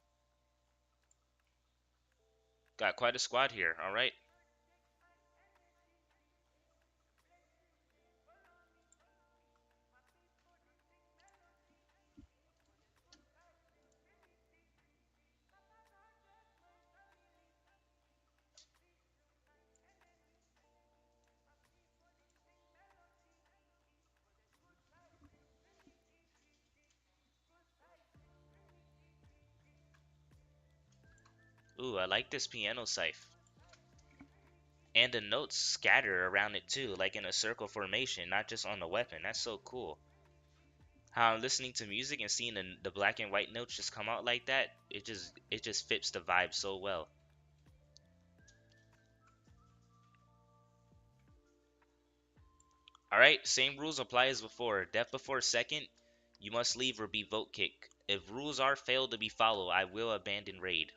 Got quite a squad here, alright. Ooh, I like this piano scythe. And the notes scatter around it too, like in a circle formation, not just on the weapon. That's so cool. How I'm listening to music and seeing the black and white notes just come out like that, it just fits the vibe so well. Alright, same rules apply as before. Death before second, you must leave or be vote kick. If rules are failed to be followed, I will abandon raid.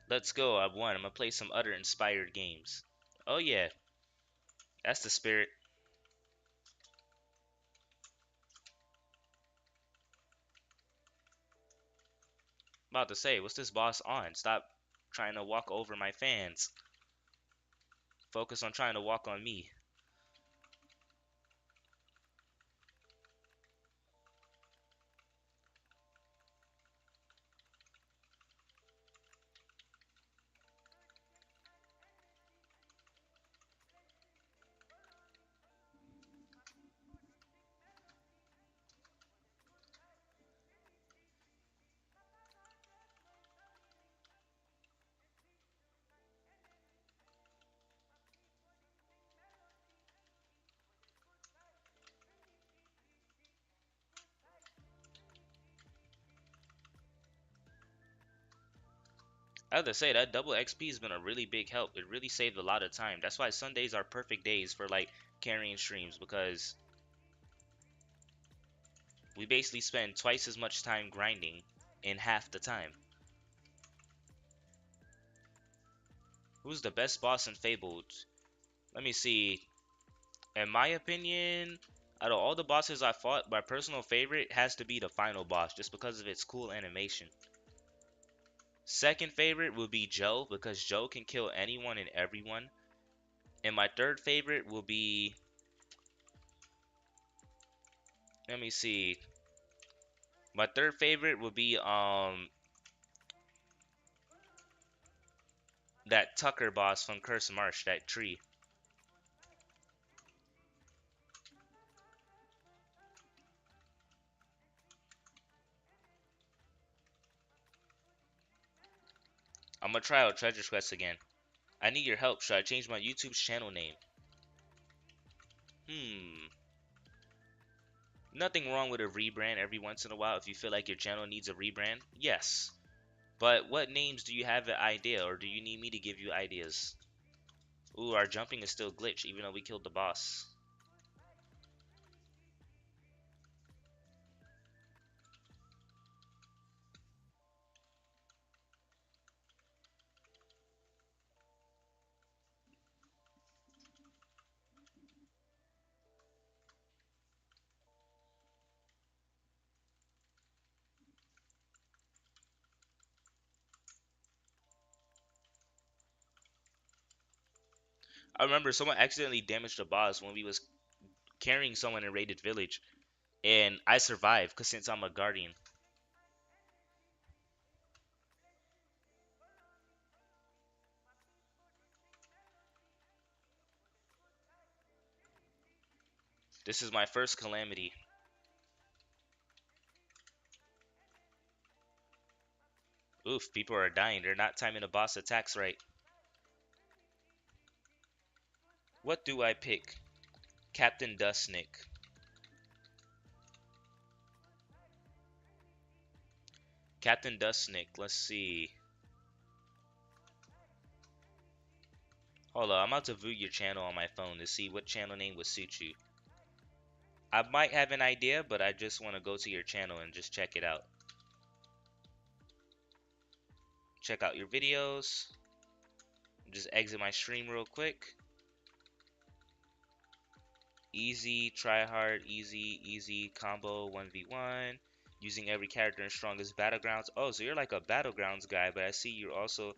Let's go, I've won. I'm gonna play some other inspired games. Oh yeah, that's the spirit. I'm about to say, what's this boss on? Stop trying to walk over my fans. Focus on trying to walk on me. I have to say that double XP has been a really big help. It really saved a lot of time. That's why Sundays are perfect days for like carrying streams, because we basically spend twice as much time grinding in half the time. Who's the best boss in Fabled? Let me see. In my opinion, out of all the bosses I fought, my personal favorite has to be the final boss, just because of its cool animation. Second favorite would be Joe, because Joe can kill anyone and everyone. And my third favorite will be, let me see. My third favorite would be that Tucker boss from Curse Marsh, that tree. I'm gonna try out Treasure Quest again. I need your help. Should I change my YouTube's channel name? Hmm. Nothing wrong with a rebrand every once in a while if you feel like your channel needs a rebrand. Yes. But what names do you have an idea, or do you need me to give you ideas? Ooh, our jumping is still glitched even though we killed the boss. I remember someone accidentally damaged the boss when we was carrying someone in Raided Village, and I survived because since I'm a guardian. This is my first Calamity. Oof, people are dying. They're not timing the boss attacks right. What do I pick? Captain Dustnick. Captain Dustnick. Let's see. Hold on, I'm about to view your channel on my phone to see what channel name would suit you. I might have an idea, but I just want to go to your channel and just check it out. Check out your videos. Just exit my stream real quick. Easy, try hard, easy, combo, 1v1. Using every character in strongest battlegrounds. Oh, so you're like a battlegrounds guy, but I see you're also...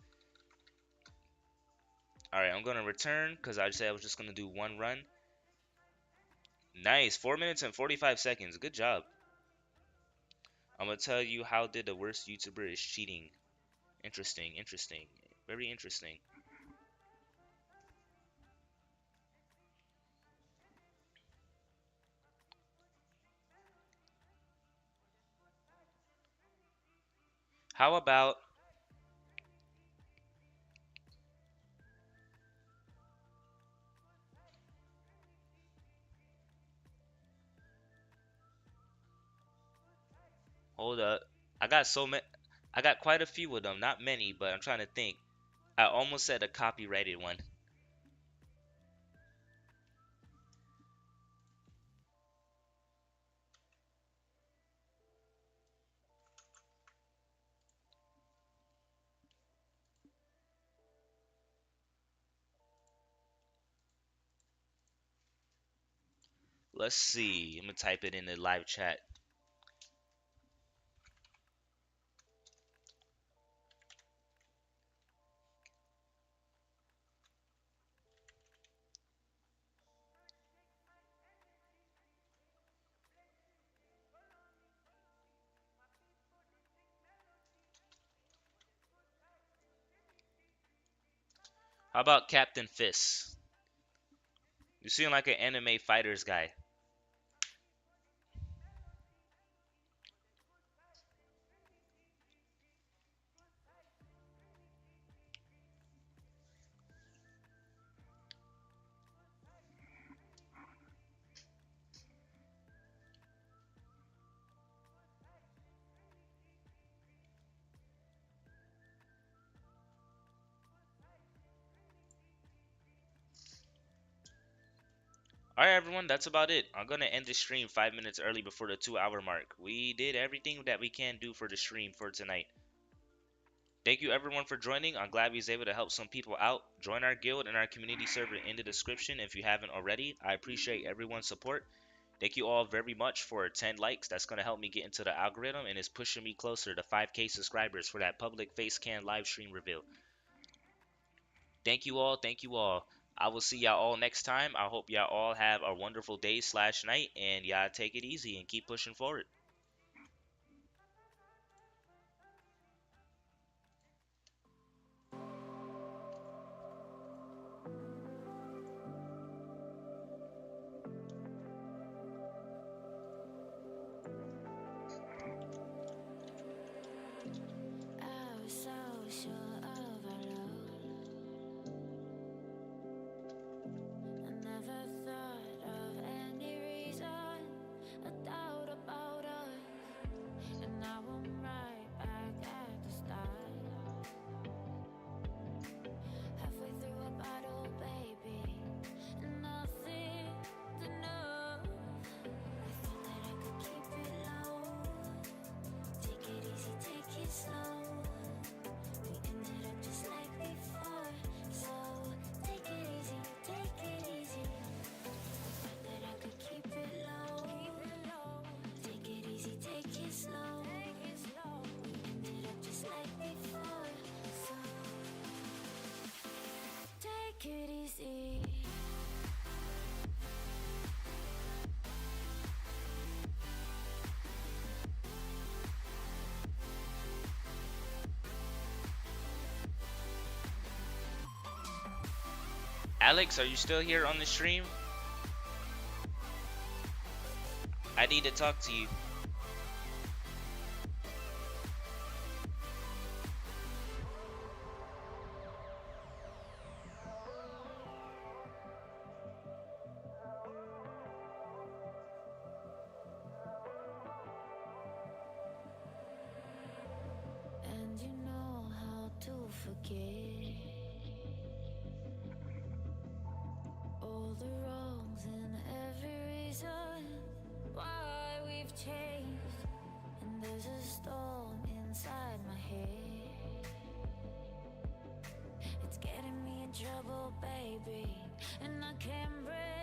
Alright, I'm going to return because I said I was just going to do one run. Nice, 4 minutes and 45 seconds. Good job. I'm going to tell you how did the worst YouTuber is cheating. Interesting, interesting. Very interesting. How about... Hold up. I got so many... I got quite a few of them. Not many, but I'm trying to think. I almost said a copyrighted one. Let's see. I'm going to type it in the live chat. How about Captain Fist? You seem like an anime fighters guy. Alright, everyone, that's about it. I'm going to end the stream 5 minutes early before the 2 hour mark. We did everything that we can do for the stream for tonight. Thank you, everyone, for joining. I'm glad we was able to help some people out. Join our guild and our community server in the description if you haven't already. I appreciate everyone's support. Thank you all very much for 10 likes. That's going to help me get into the algorithm and is pushing me closer to 5K subscribers for that public face cam live stream reveal. Thank you all. Thank you all. I will see y'all all next time. I hope y'all all have a wonderful day / night, and y'all take it easy and keep pushing forward. I was so sure of our love. I never thought of any reason, a doubt about us. And now I'm right back at the start. Halfway through a bottle, baby, and nothing enough. I thought that I could keep it low. Take it easy, take it slow. We ended up just like before, so take it easy, take it easy. I thought that I could keep it low. Take it easy, take it slow. We ended up just like before, so take it easy. Alex, are you still here on the stream? I need to talk to you. And you know how to forget. changed, and there's a storm inside my head. It's getting me in trouble, baby, and I can't breathe.